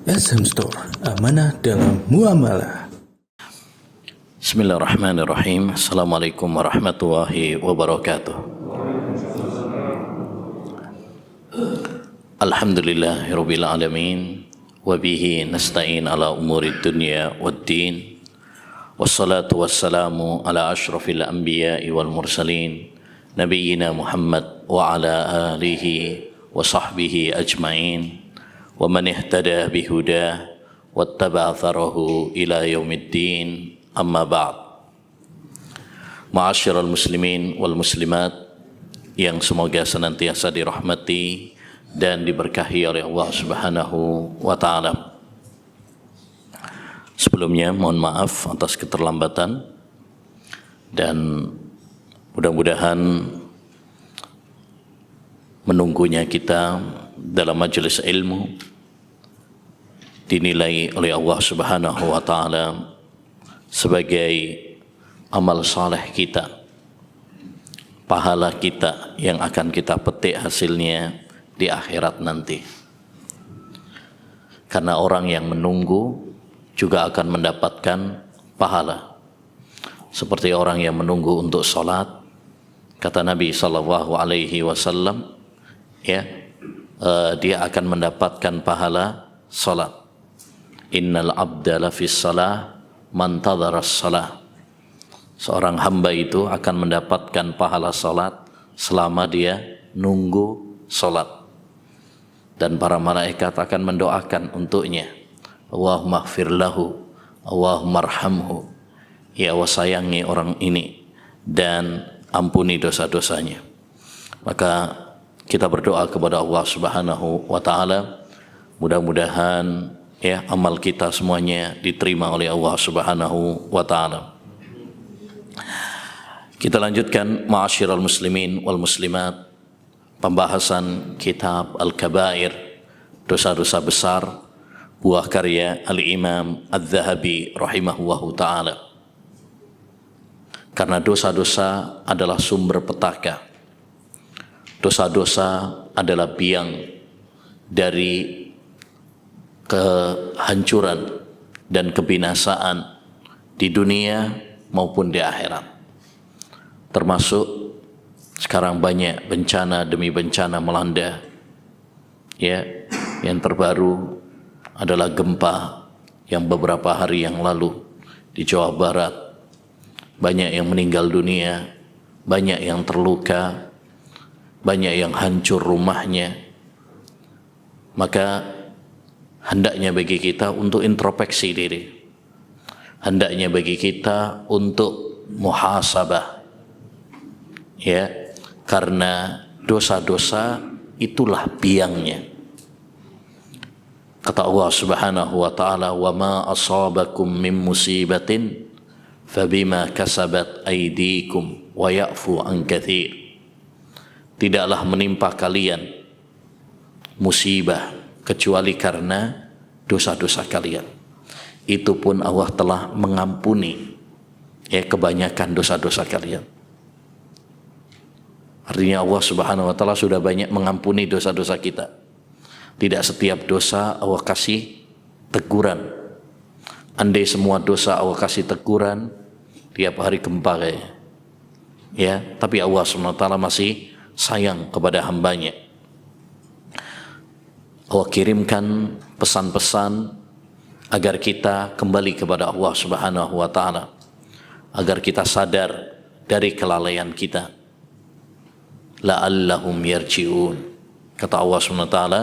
SM Store, amanah dalam muamalah. Bismillahirrahmanirrahim. Assalamualaikum warahmatullahi wabarakatuh. Alhamdulillahirabbil alamin wa bihi nasta'in ala umurid dunya waddin. Wassalatu wassalamu ala asyrafil anbiya'i wal mursalin nabiyyina Muhammad wa ala alihi wa sahbihi ajma'in wa man ihtada bihudah wattaba'a atharahu ila yaumiddin. Amma ba'd. Ma'asyiral muslimin wal muslimat yang semoga senantiasa dirahmati dan diberkahi oleh Allah Subhanahu wa taala. Sebelumnya mohon maaf atas keterlambatan dan mudah-mudahan menunggunya kita dalam majelis ilmu dinilai oleh Allah Subhanahu wa taala sebagai amal saleh kita, pahala kita yang akan kita petik hasilnya di akhirat nanti. Karena orang yang menunggu juga akan mendapatkan pahala. Seperti orang yang menunggu untuk salat, kata Nabi SAW, dia akan mendapatkan pahala salat. Innal abda lafis salah man tadharas salah. Seorang hamba itu akan mendapatkan pahala salat selama dia nunggu salat. Dan para malaikat akan mendoakan untuknya, Allahumma ighfir lahu, Allahumma arhamhu, ya Allah sayangi orang ini dan ampuni dosa-dosanya. Maka kita berdoa kepada Allah Subhanahu wa taala, mudah-mudahan amal kita semuanya diterima oleh Allah Subhanahu wa taala. Kita lanjutkan ma'asyiral muslimin wal muslimat, pembahasan kitab Al-Kabair, dosa-dosa besar, buah karya Al-Imam Adz-Dzahabi rahimahullahu taala. Karena dosa-dosa adalah sumber petaka. Dosa-dosa adalah biang dari kehancuran dan kebinasaan di dunia maupun di akhirat. Termasuk sekarang banyak bencana demi bencana melanda. Yang terbaru adalah gempa yang beberapa hari yang lalu di Jawa Barat. Banyak yang meninggal dunia, banyak yang terluka, banyak yang hancur rumahnya. Maka hendaknya bagi kita untuk introspeksi diri. Hendaknya bagi kita untuk muhasabah. Karena dosa-dosa itulah biangnya. Kata Allah Subhanahu wa taala, "Wa ma asabakum min musibatin fabima kasabat aydikum wa ya'fu an katsir." Tidaklah menimpa kalian musibah kecuali karena dosa-dosa kalian. Itu pun Allah telah mengampuni kebanyakan dosa-dosa kalian. Artinya Allah Subhanahu wa taala sudah banyak mengampuni dosa-dosa kita. Tidak setiap dosa Allah kasih teguran. Andai semua dosa Allah kasih teguran, tiap hari gempa kayaknya. Tapi Allah Subhanahu wa taala masih sayang kepada hambanya. Allah kirimkan pesan-pesan agar kita kembali kepada Allah Subhanahu wa taala, agar kita sadar dari kelalaian kita. La'allahum yarji'un. Kata Allah Subhanahu wa taala,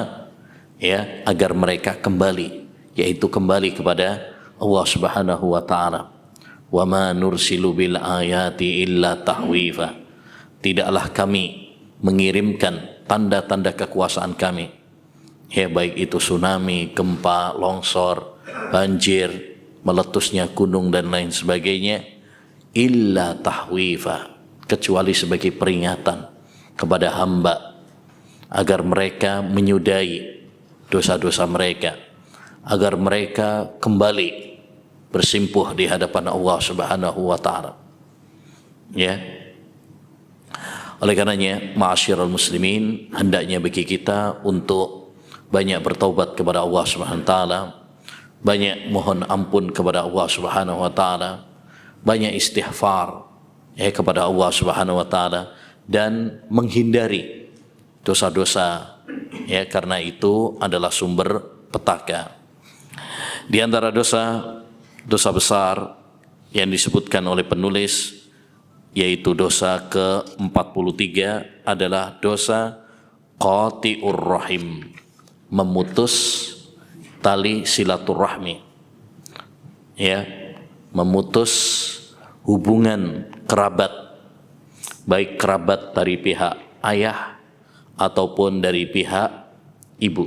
agar mereka kembali, yaitu kembali kepada Allah Subhanahu wa taala. Wa ma nursilu bil ayati illa tahwifa. Tidaklah kami mengirimkan tanda-tanda kekuasaan kami, baik itu tsunami, gempa, longsor, banjir, meletusnya gunung dan lain sebagainya, illa tahwifa, kecuali sebagai peringatan kepada hamba agar mereka menyudahi dosa-dosa mereka, agar mereka kembali bersimpuh di hadapan Allah Subhanahu wa taala. Oleh karenanya, ma'asyiral muslimin, hendaknya bagi kita untuk banyak bertaubat kepada Allah Subhanahu wa taala, banyak mohon ampun kepada Allah Subhanahu wa taala, banyak istighfar kepada Allah Subhanahu wa taala, dan menghindari dosa-dosa, karena itu adalah sumber petaka. Di antara dosa besar yang disebutkan oleh penulis, yaitu dosa ke-43 adalah dosa qati'ur rahim, memutus tali silaturahmi, memutus hubungan kerabat, baik kerabat dari pihak ayah ataupun dari pihak ibu.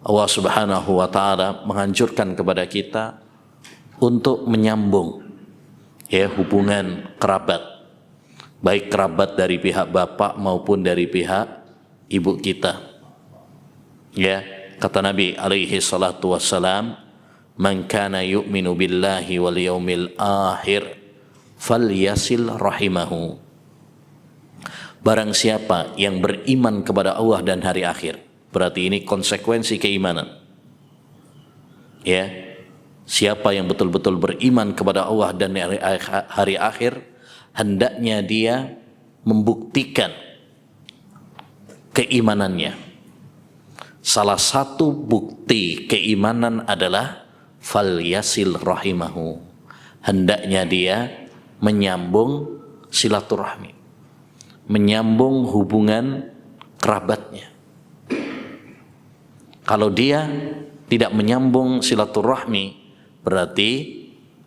Allah Subhanahu wa taala menganjurkan kepada kita untuk menyambung hubungan kerabat, baik kerabat dari pihak bapak maupun dari pihak ibu kita. Kata Nabi alaihi salatu wassalam, man kana yu'minu billahi wal yaumil akhir falyasil rahimahu. Barang siapa yang beriman kepada Allah dan hari akhir, berarti ini konsekuensi keimanan. Siapa yang betul-betul beriman kepada Allah dan hari akhir, hendaknya dia membuktikan keimanannya. Salah satu bukti keimanan adalah falyasil rahimahu, hendaknya dia menyambung silaturahmi, menyambung hubungan kerabatnya. Kalau dia tidak menyambung silaturahmi, berarti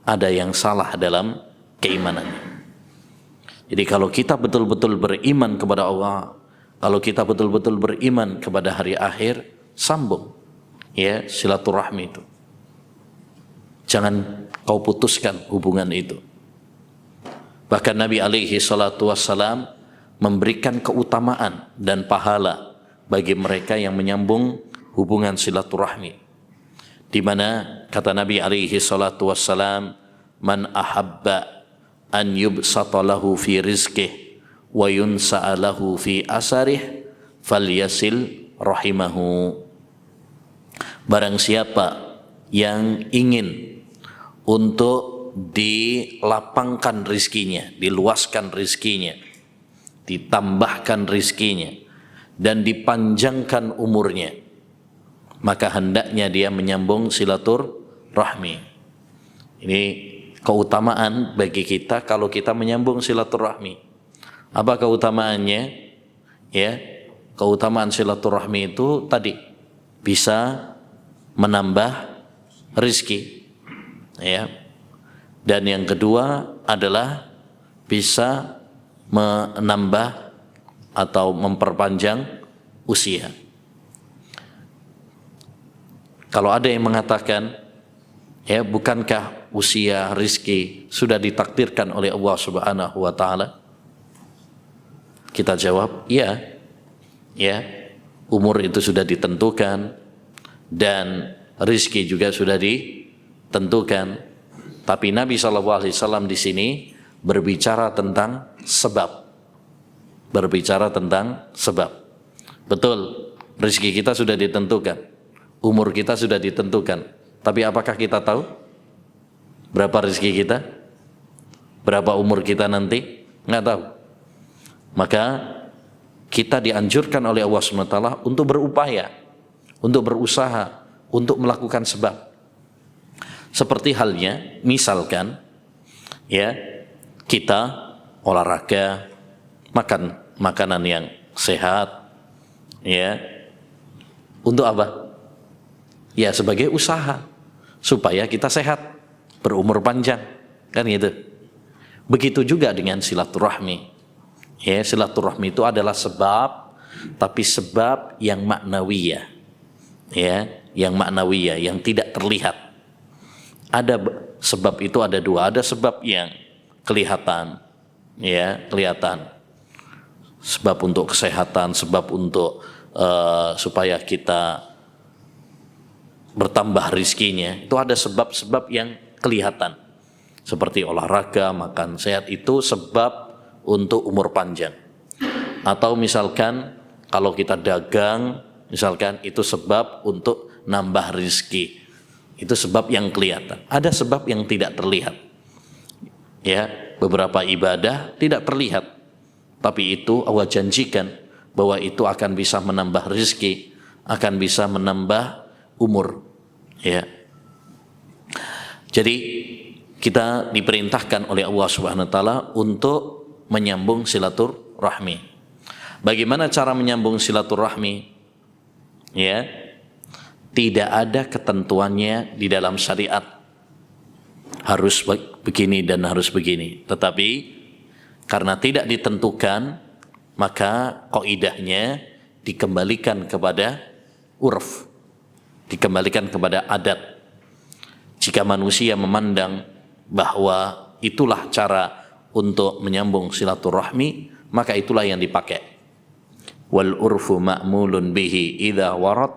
ada yang salah dalam keimanannya. Jadi kalau kita betul-betul beriman kepada Allah, kalau kita betul-betul beriman kepada hari akhir, sambung silaturahmi itu. Jangan kau putuskan hubungan itu. Bahkan Nabi alaihi salatu wassalam memberikan keutamaan dan pahala bagi mereka yang menyambung hubungan silaturahmi, di mana kata Nabi alaihi salatu wassalam, man ahabba an yubsata lahu fi rizqihi wa yunsa'a lahu fi asarih falyasil rahimahu. Barang siapa yang ingin untuk dilapangkan rizkinya, diluaskan rizkinya, ditambahkan rizkinya, dan dipanjangkan umurnya, maka hendaknya dia menyambung silaturahmi. Ini keutamaan bagi kita kalau kita menyambung silaturahmi. Apa keutamaannya? Keutamaan silaturahmi itu tadi bisa menambah rizki, dan yang kedua adalah bisa menambah atau memperpanjang usia. Kalau ada yang mengatakan, bukankah usia rizki sudah ditakdirkan oleh Allah Subhanahu wa taala? Kita jawab, ya, umur itu sudah ditentukan dan rizki juga sudah ditentukan. Tapi Nabi SAW di sini berbicara tentang sebab. Berbicara tentang sebab. Betul, rizki kita sudah ditentukan, umur kita sudah ditentukan. Tapi apakah kita tahu berapa rizki kita? Berapa umur kita nanti? Nggak tahu. Maka kita dianjurkan oleh Allah SWT untuk berupaya, untuk berusaha, untuk melakukan sebab. Seperti halnya, misalkan, kita olahraga, makan makanan yang sehat, untuk apa? Ya sebagai usaha supaya kita sehat, berumur panjang, kan gitu. Begitu juga dengan silaturahmi. Silaturahmi itu adalah sebab, tapi sebab yang maknawiyah, yang maknawiyah, yang tidak terlihat. Ada sebab itu ada dua, ada sebab yang kelihatan, kelihatan. Sebab untuk kesehatan, sebab untuk supaya kita bertambah rizkinya, itu ada sebab-sebab yang kelihatan, seperti olahraga, makan sehat, itu sebab untuk umur panjang. Atau misalkan Kalau kita dagang, misalkan itu sebab untuk nambah rezeki. Itu sebab yang kelihatan. Ada sebab yang tidak terlihat. Ya, beberapa ibadah tidak terlihat. Tapi itu Allah janjikan bahwa itu akan bisa menambah rezeki, akan bisa menambah umur. Ya. Jadi kita diperintahkan oleh Allah Subhanahu wa taala untuk menyambung silaturahmi. Bagaimana cara menyambung silaturahmi? Ya. Tidak ada ketentuannya di dalam syariat. Harus begini dan harus begini. Tetapi karena tidak ditentukan, maka kaidahnya dikembalikan kepada urf, dikembalikan kepada adat. Jika manusia memandang bahwa itulah cara untuk menyambung silaturahmi, maka itulah yang dipakai. Wal urfu ma'mulun bihi idza warad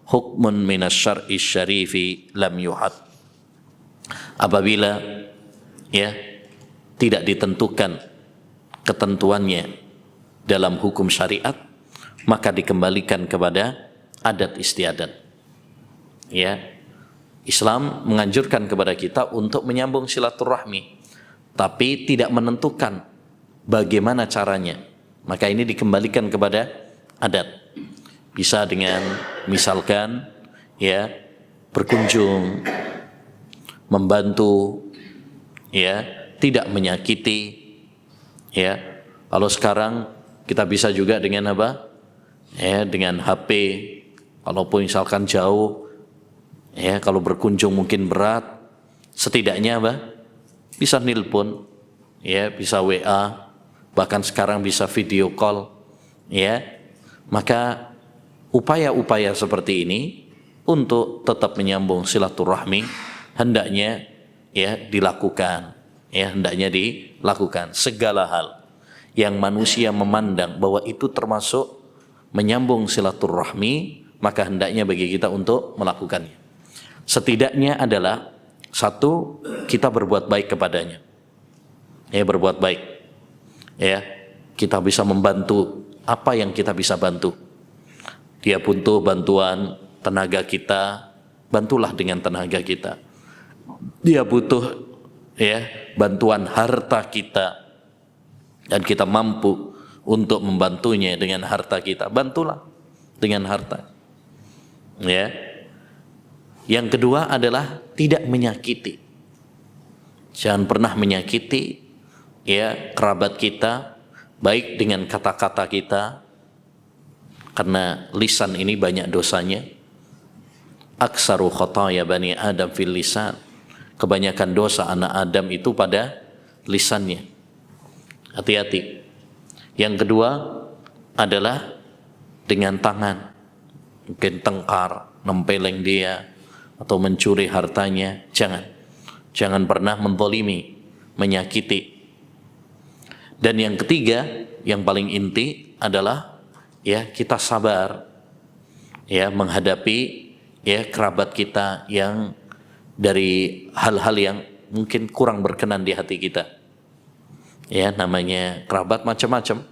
hukmun minasyar'i syarifi lam yuhad. Apabila ya tidak ditentukan ketentuannya dalam hukum syariat, maka dikembalikan kepada adat istiadat. Ya, Islam menganjurkan kepada kita untuk menyambung silaturahmi, tapi tidak menentukan bagaimana caranya. Maka ini dikembalikan kepada adat. Bisa dengan misalkan ya berkunjung, membantu, ya, tidak menyakiti, ya. Kalau sekarang kita bisa juga dengan apa? Ya, dengan HP. Kalaupun misalkan jauh, ya, kalau berkunjung mungkin berat, setidaknya apa? Bisa nelpon, ya, bisa WA, bahkan sekarang bisa video call, ya. Maka upaya-upaya seperti ini untuk tetap menyambung silaturahmi hendaknya ya dilakukan, ya, hendaknya dilakukan. Segala hal yang manusia memandang bahwa itu termasuk menyambung silaturahmi, maka hendaknya bagi kita untuk melakukannya. Setidaknya adalah satu, kita berbuat baik kepadanya, ya, berbuat baik, ya, kita bisa membantu apa yang kita bisa bantu. Dia butuh bantuan tenaga kita, bantulah dengan tenaga kita. Dia butuh ya bantuan harta kita dan kita mampu untuk membantunya dengan harta kita, bantulah dengan harta. Ya. Yang kedua adalah tidak menyakiti. Jangan pernah menyakiti ya kerabat kita, baik dengan kata-kata kita, karena lisan ini banyak dosanya. Aksaru khataya bani Adam fil lisan. Kebanyakan dosa anak Adam itu pada lisannya. Hati-hati. Yang kedua adalah dengan tangan. Mungkin tengkar, nempeleng dia, atau mencuri hartanya. Jangan pernah menzalimi, menyakiti. Dan yang ketiga, yang paling inti adalah ya kita sabar ya menghadapi ya kerabat kita yang dari hal-hal yang mungkin kurang berkenan di hati kita. Ya, namanya kerabat macam-macam.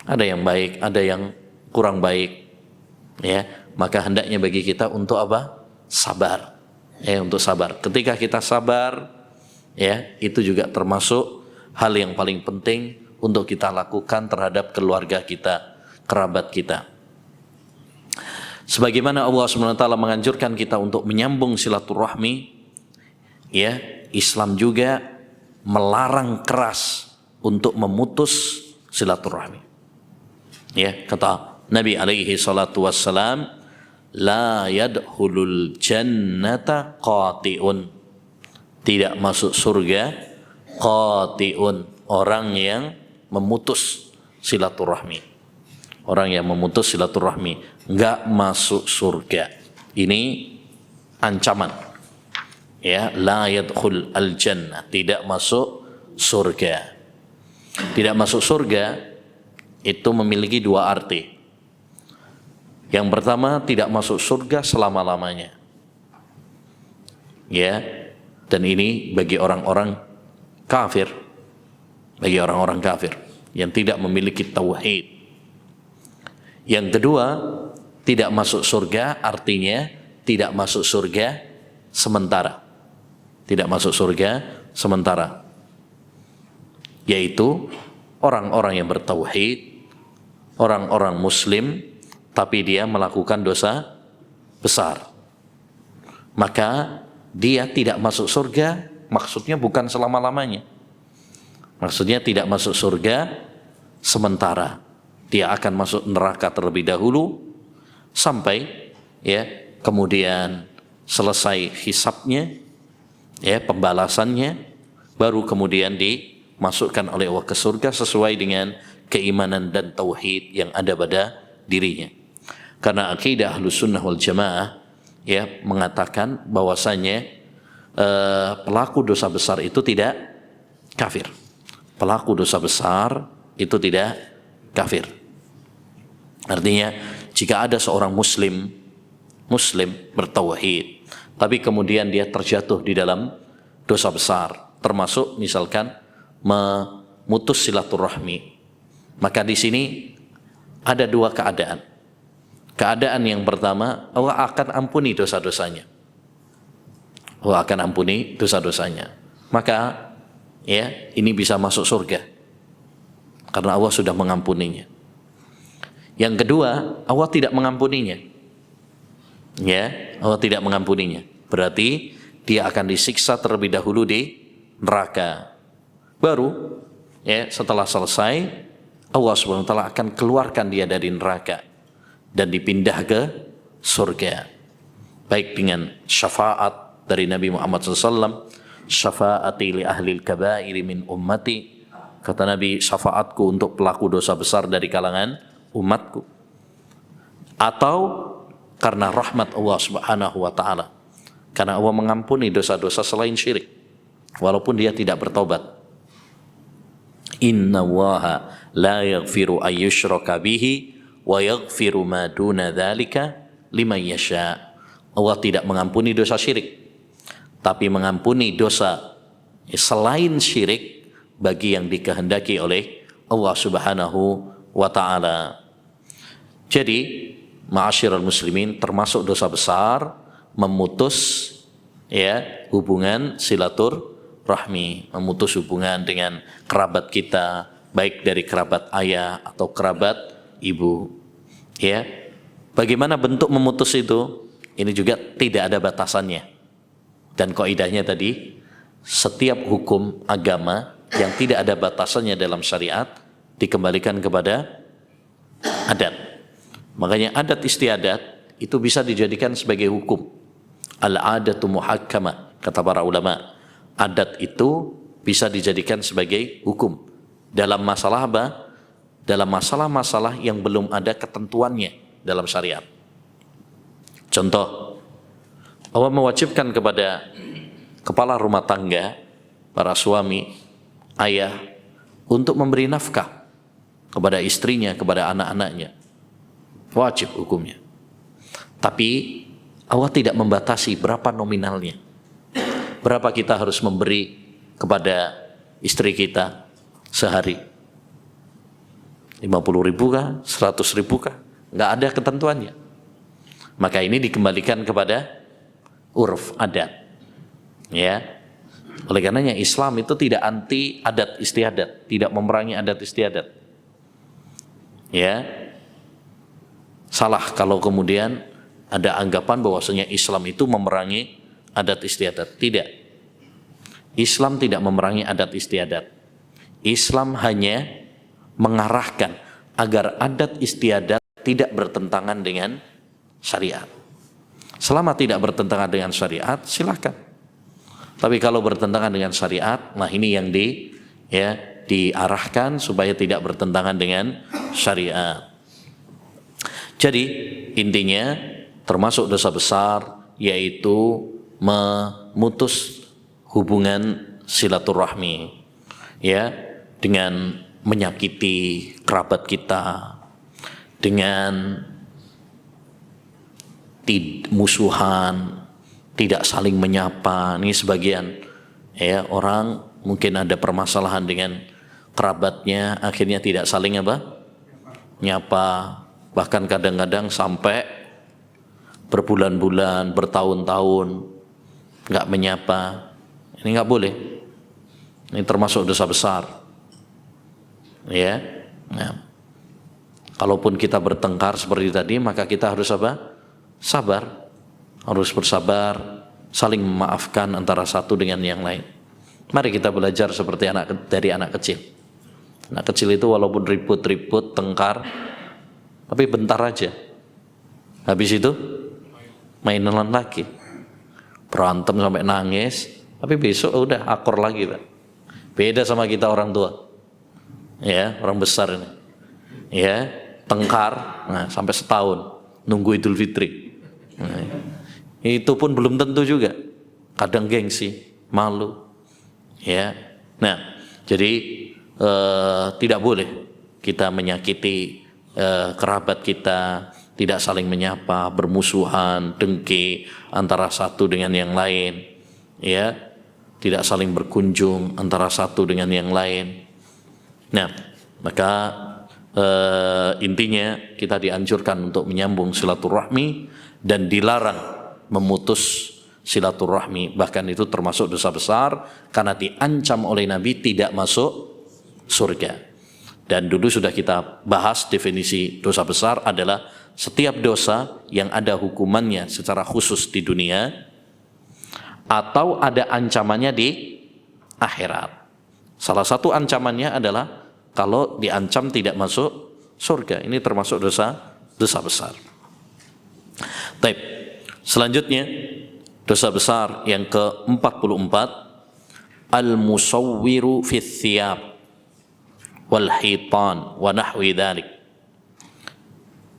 Ada yang baik, ada yang kurang baik. Ya, maka hendaknya bagi kita untuk apa? Sabar. Ya, untuk sabar. Ketika kita sabar, ya, itu juga termasuk hal yang paling penting untuk kita lakukan terhadap keluarga kita, kerabat kita. Sebagaimana Allah SWT menganjurkan kita untuk menyambung silaturahmi, ya, Islam juga melarang keras untuk memutus silaturahmi. Ya, kata Nabi alaihi salatu wassalam, la yadkhulul jannata qati'un. Tidak masuk surga qati'un, orang yang memutus silaturahmi. Orang yang memutus silaturahmi enggak masuk surga. Ini ancaman. Ya, la yadkhul al-jannah, tidak masuk surga. Tidak masuk surga itu memiliki dua arti. Yang pertama, tidak masuk surga selama-lamanya. Ya, dan ini bagi orang-orang kafir. Bagi orang-orang kafir yang tidak memiliki tauhid. Yang kedua, tidak masuk surga artinya tidak masuk surga sementara. Tidak masuk surga sementara. Yaitu orang-orang yang bertauhid, orang-orang muslim, tapi dia melakukan dosa besar. Maka dia tidak masuk surga, maksudnya bukan selama-lamanya. Maksudnya tidak masuk surga sementara. Dia akan masuk neraka terlebih dahulu sampai kemudian selesai hisabnya, pembalasannya, baru kemudian dimasukkan oleh Allah ke surga sesuai dengan keimanan dan tauhid yang ada pada dirinya. Karena akidah Ahlus Sunnah wal Jamaah mengatakan bahwasanya pelaku dosa besar itu tidak kafir. Pelaku dosa besar itu tidak kafir. Artinya jika ada seorang muslim bertauhid, tapi kemudian dia terjatuh di dalam dosa besar, termasuk misalkan memutus silaturahmi, maka di sini ada dua keadaan. Keadaan yang pertama, Allah akan ampuni dosa-dosanya. Allah akan ampuni dosa-dosanya. Maka ini bisa masuk surga karena Allah sudah mengampuninya. Yang kedua, Allah tidak mengampuninya. Allah tidak mengampuninya. Berarti dia akan disiksa terlebih dahulu di neraka. Baru setelah selesai, Allah SWT akan keluarkan dia dari neraka dan dipindah ke surga. Baik dengan syafaat dari Nabi Muhammad SAW, syafaati li ahlil kabairi min ummati. Kata Nabi, syafaatku untuk pelaku dosa besar dari kalangan umatku. Atau karena rahmat Allah Subhanahu wa taala. Karena Allah mengampuni dosa-dosa selain syirik walaupun dia tidak bertobat. Inna Allaha la yaghfiru ayyushraka bihi wa yaghfiru ma duna dzalika liman yasha. Allah tidak mengampuni dosa syirik, tapi mengampuni dosa selain syirik bagi yang dikehendaki oleh Allah Subhanahu wa taala. Jadi, ma'asyiral muslimin, termasuk dosa besar memutus hubungan silaturahmi, memutus hubungan dengan kerabat kita, baik dari kerabat ayah atau kerabat ibu. Bagaimana bentuk memutus itu? Ini juga tidak ada batasannya. Dan kaidahnya tadi, setiap hukum agama yang tidak ada batasannya dalam syariat dikembalikan kepada adat. Makanya adat istiadat itu bisa dijadikan sebagai hukum. Al-adatu muhakkama, kata para ulama. Adat itu bisa dijadikan sebagai hukum. Dalam masalah apa? Dalam masalah-masalah yang belum ada ketentuannya dalam syariat. Contoh, Allah mewajibkan kepada kepala rumah tangga, para suami, ayah, untuk memberi nafkah kepada istrinya, kepada anak-anaknya. Wajib hukumnya. Tapi Allah tidak membatasi berapa nominalnya. Berapa kita harus memberi kepada istri kita sehari. 50.000 kah? 100.000 kah? Nggak ada ketentuannya. Maka ini dikembalikan kepada urf adat. Oleh karenanya Islam itu tidak anti adat istiadat, tidak memerangi adat istiadat. Salah kalau kemudian ada anggapan bahwasanya Islam itu memerangi adat istiadat. Tidak. Islam tidak memerangi adat istiadat. Islam hanya mengarahkan agar adat istiadat tidak bertentangan dengan syariat. Selama tidak bertentangan dengan syariat, silakan. Tapi kalau bertentangan dengan syariat, nah ini yang diarahkan supaya tidak bertentangan dengan syariat. Jadi intinya termasuk dosa besar yaitu memutus hubungan silaturahmi dengan menyakiti kerabat kita, dengan musuhan, tidak saling menyapa. Ini sebagian orang mungkin ada permasalahan dengan kerabatnya, akhirnya tidak saling nyapa. bahkan kadang-kadang sampai berbulan-bulan, bertahun-tahun nggak menyapa. Ini nggak boleh. Ini termasuk dosa besar. Ya. Nah, kalaupun kita bertengkar seperti tadi, maka kita harus apa? Sabar. Harus bersabar, saling memaafkan antara satu dengan yang lain. Mari kita belajar seperti dari anak kecil. Anak kecil itu walaupun ribut-ribut, tengkar, tapi bentar aja. Habis itu mainan lagi. Berantem sampai nangis, tapi besok udah akur lagi, Pak. Beda sama kita orang tua. Ya, orang besar ini. Ya, tengkar, nah, sampai setahun nunggu Idul Fitri. Nah, itu pun belum tentu juga. Kadang gengsi, malu. Ya. Nah, jadi tidak boleh kita menyakiti kerabat kita, tidak saling menyapa, bermusuhan, dengki antara satu dengan yang lain, ya, tidak saling berkunjung antara satu dengan yang lain. Nah, maka intinya kita dianjurkan untuk menyambung silaturahmi dan dilarang memutus silaturahmi. Bahkan itu termasuk dosa besar karena diancam oleh Nabi tidak masuk surga. Dan dulu sudah kita bahas definisi dosa besar adalah setiap dosa yang ada hukumannya secara khusus di dunia atau ada ancamannya di akhirat. Salah satu ancamannya adalah kalau diancam tidak masuk surga. Ini termasuk dosa besar. Baik. Selanjutnya dosa besar yang ke-44, al-musawwiru fi thiyab wal hitan wa nahwi dzalik.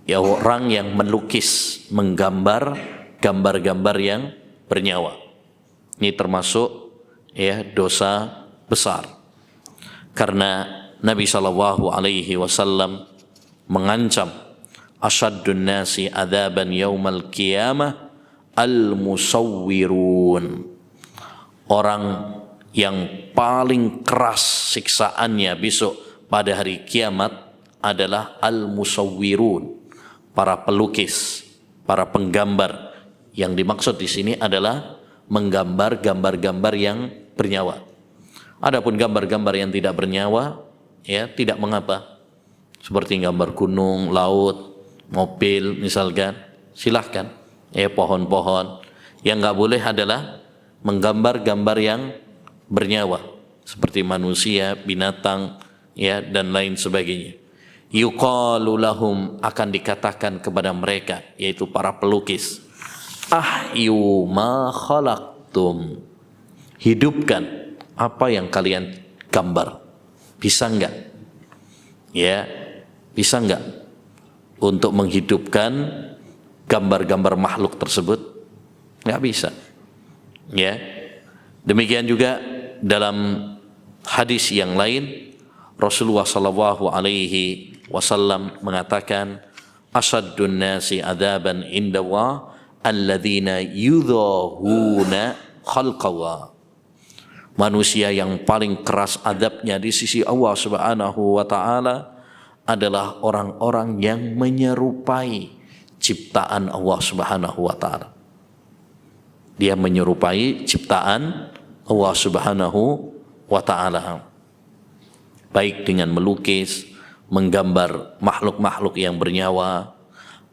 Ya, orang yang melukis, menggambar gambar-gambar yang bernyawa. Ini termasuk ya dosa besar. Karena Nabi sallallahu alaihi wasallam mengancam asyaddun nasi adzaban yaumal qiyamah al-musawwirun. Orang yang paling keras siksaannya besok pada hari kiamat adalah al-musawwirun, para pelukis, para penggambar. Yang dimaksud di sini adalah menggambar gambar-gambar yang bernyawa. Adapun gambar-gambar yang tidak bernyawa, ya tidak mengapa. Seperti gambar gunung, laut, mobil misalkan, silahkan. Ya, pohon-pohon. Yang nggak boleh adalah menggambar gambar yang bernyawa, seperti manusia, binatang, ya, dan lain sebagainya. Yuqalu lahum, akan dikatakan kepada mereka, yaitu para pelukis, ahyu ma khalaqtum, hidupkan apa yang kalian gambar. Bisa enggak? Ya, bisa enggak untuk menghidupkan gambar-gambar makhluk tersebut? Enggak bisa. Ya. Demikian juga dalam hadis yang lain Rasulullah sallallahu alaihi wasallam mengatakan asyaddun nasi adzaban indallah alladzina yudhahuna khalqallah. Manusia yang paling keras adabnya di sisi Allah Subhanahu wa taala adalah orang-orang yang menyerupai ciptaan Allah Subhanahu wa taala. Dia menyerupai ciptaan Allah Subhanahu wa taala. Baik dengan melukis, menggambar makhluk-makhluk yang bernyawa,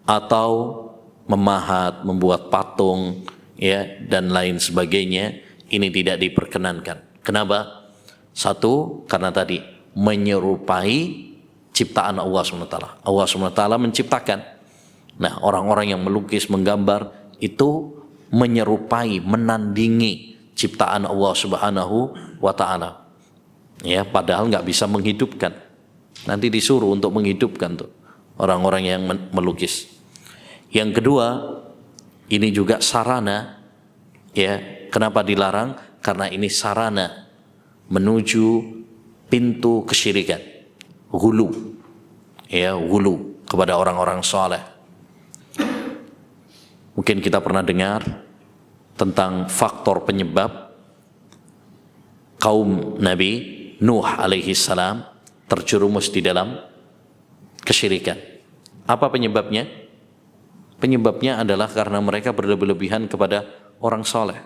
atau memahat, membuat patung, ya, dan lain sebagainya. Ini tidak diperkenankan. Kenapa? Satu, karena tadi menyerupai ciptaan Allah SWT. Allah SWT menciptakan. Nah, orang-orang yang melukis, menggambar itu menyerupai, menandingi ciptaan Allah Subhanahu wa taala. Ya, padahal nggak bisa menghidupkan. Nanti disuruh untuk menghidupkan tuh orang-orang yang melukis. Yang kedua, ini juga sarana, ya. Kenapa dilarang? Karena ini sarana menuju pintu kesyirikan, ghulu, ya, ghulu kepada orang-orang soleh. Mungkin kita pernah dengar tentang faktor penyebab kaum Nabi Nuh alaihi salam terjerumus di dalam kesyirikan. Apa penyebabnya? Penyebabnya adalah karena mereka berlebihan kepada orang soleh.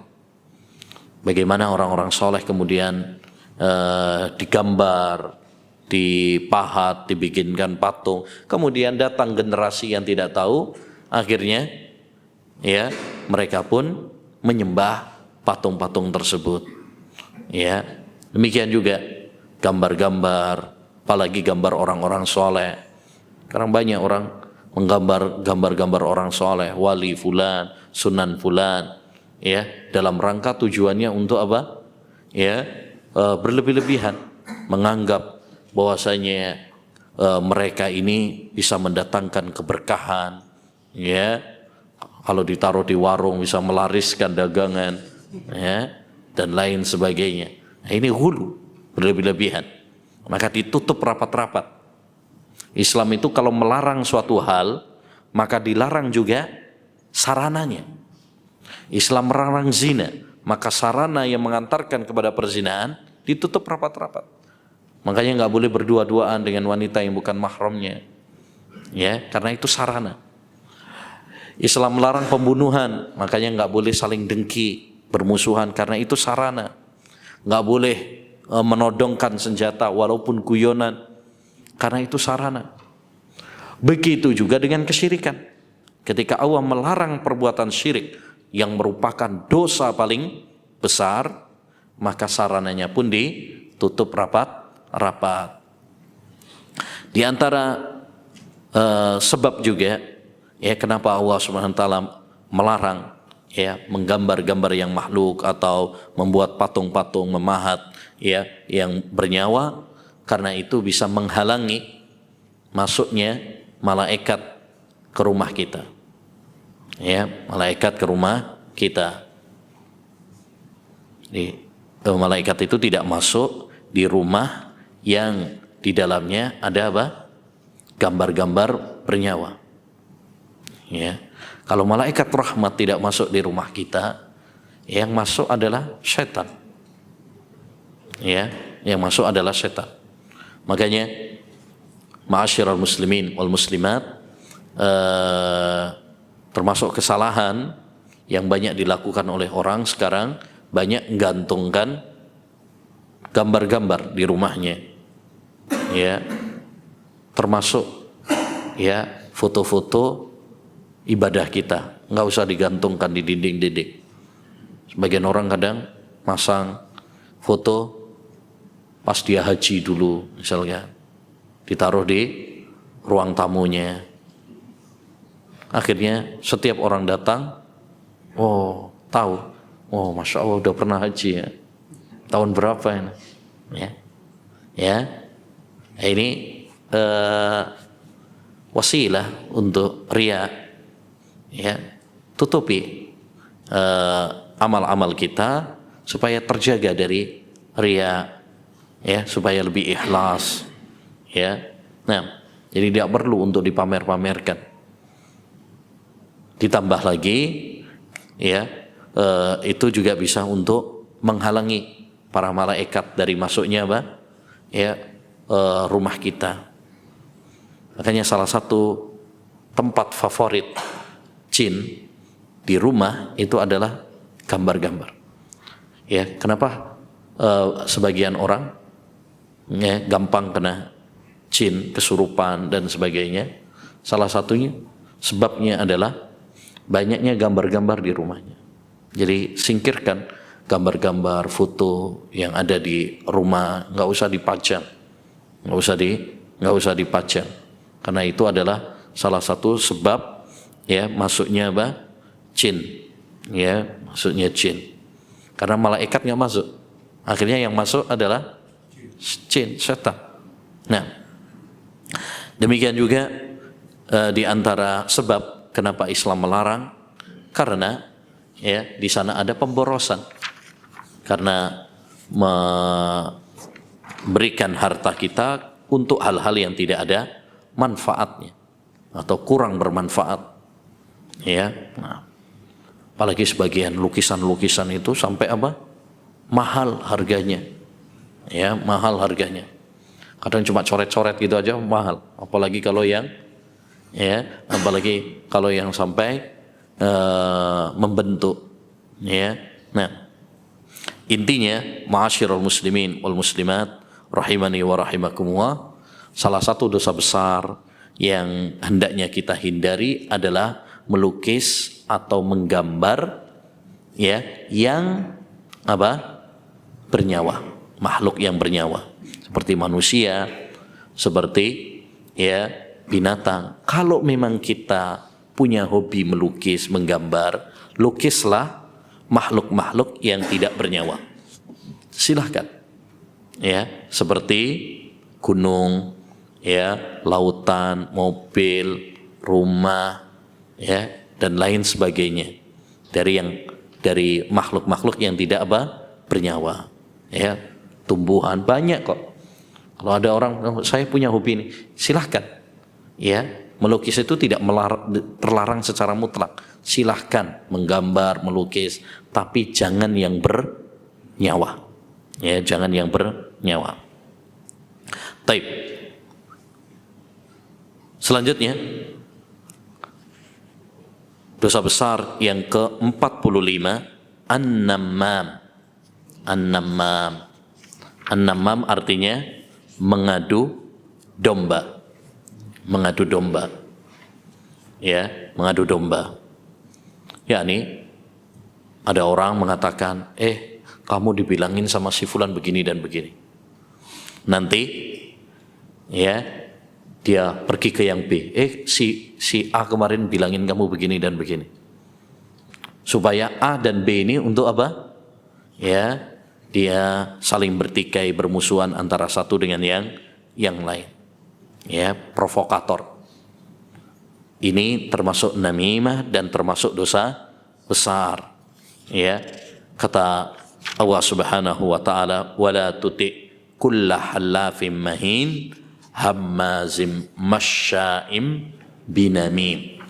Bagaimana orang-orang soleh kemudian digambar, dipahat, dibikinkan patung. Kemudian datang generasi yang tidak tahu, akhirnya ya mereka pun menyembah patung-patung tersebut. Ya, demikian juga gambar-gambar, apalagi gambar orang-orang soleh. Sekarang banyak orang menggambar gambar-gambar orang soleh, wali fulan, sunan fulan, ya, dalam rangka tujuannya untuk apa? Ya, berlebih-lebihan, menganggap bahwasanya mereka ini bisa mendatangkan keberkahan, ya, kalau ditaruh di warung bisa melariskan dagangan, ya, dan lain sebagainya. Nah, ini hulu, berlebih-lebihan, maka ditutup rapat-rapat. Islam itu kalau melarang suatu hal, maka dilarang juga sarananya. Islam melarang zina, maka sarana yang mengantarkan kepada perzinaan ditutup rapat-rapat. Makanya nggak boleh berdua-duaan dengan wanita yang bukan mahramnya, ya, karena itu sarana. Islam melarang pembunuhan, makanya nggak boleh saling dengki, bermusuhan, karena itu sarana. Nggak boleh menodongkan senjata walaupun guyonan, karena itu sarana. Begitu juga dengan kesyirikan. Ketika Allah melarang perbuatan syirik yang merupakan dosa paling besar, maka sarananya pun ditutup rapat-rapat. Di antara sebab juga ya kenapa Allah Subhanahu wa taala melarang ya menggambar-gambar yang makhluk atau membuat patung-patung, memahat ya yang bernyawa, karena itu bisa menghalangi masuknya malaikat ke rumah kita. Ya, malaikat ke rumah kita. Malaikat itu tidak masuk di rumah yang di dalamnya ada apa? Gambar-gambar bernyawa. Ya. Kalau malaikat rahmat tidak masuk di rumah kita, yang masuk adalah setan. Ya, yang masuk adalah setan. Makanya ma'asyiral muslimin wal muslimat, termasuk kesalahan yang banyak dilakukan oleh orang sekarang, banyak menggantungkan gambar-gambar di rumahnya, ya, termasuk ya foto-foto ibadah kita, nggak usah digantungkan di dinding-dinding. Sebagian orang kadang masang foto pas dia haji dulu misalnya, ditaruh di ruang tamunya. Akhirnya setiap orang datang, oh tahu, oh masya Allah udah pernah haji ya, tahun berapa ini, ya, ini wasilah untuk riya, ya, tutupi amal-amal kita supaya terjaga dari riya, ya, supaya lebih ikhlas, ya. Nah, jadi tidak perlu untuk dipamer-pamerkan. Ditambah lagi, ya, itu juga bisa untuk menghalangi para malaikat dari masuknya apa, ya, rumah kita. Makanya salah satu tempat favorit jin di rumah itu adalah gambar-gambar. Ya, kenapa sebagian orang ya, gampang kena jin, kesurupan dan sebagainya? Salah satunya sebabnya adalah banyaknya gambar-gambar di rumahnya. Jadi singkirkan gambar-gambar, foto yang ada di rumah, nggak usah dipajang, nggak usah dipajang, karena itu adalah salah satu sebab ya masuknya apa? Jin, ya, maksudnya jin. Karena malaikat nggak masuk, akhirnya yang masuk adalah jin, setan. Nah, demikian juga di antara sebab kenapa Islam melarang, karena ya di sana ada pemborosan, karena memberikan harta kita untuk hal-hal yang tidak ada manfaatnya atau kurang bermanfaat, ya. Nah, apalagi sebagian lukisan-lukisan itu sampai apa? Mahal harganya, ya, mahal harganya. Kadang cuma coret-coret gitu aja mahal, apalagi kalau yang ya, apalagi kalau yang sampai membentuk, ya. Nah, intinya, ma'asyiral muslimin wal muslimat rahimani wa rahimakumullah, salah satu dosa besar yang hendaknya kita hindari adalah melukis atau menggambar, ya, yang apa? Bernyawa, makhluk yang bernyawa, seperti manusia, seperti, ya, binatang. Kalau memang kita punya hobi melukis, menggambar, lukislah makhluk-makhluk yang tidak bernyawa. Silahkan, ya, seperti gunung, ya, lautan, mobil, rumah, ya, dan lain sebagainya dari makhluk-makhluk yang tidak bernyawa, ya. Tumbuhan banyak kok. Kalau ada orang, saya punya hobi ini, silahkan, ya. Melukis itu tidak terlarang secara mutlak. Silahkan menggambar, melukis, tapi jangan yang bernyawa, ya, jangan yang bernyawa. Taib. Selanjutnya, dosa besar yang ke-45, an-nammam. An-nammam. An-nammam artinya mengadu domba. Mengadu domba, ya, mengadu domba. Yakni ada orang mengatakan, kamu dibilangin sama si fulan begini dan begini. Nanti, ya, dia pergi ke yang B. Si A kemarin bilangin kamu begini dan begini. Supaya A dan B ini untuk apa? Ya, dia saling bertikai, bermusuhan antara satu dengan yang lain. Ya, provokator. Ini termasuk namimah dan termasuk dosa besar. Ya, kata Allah Subhanahu wa taala, wala tuti kulla halafin mahin hammazim masya'im binamim.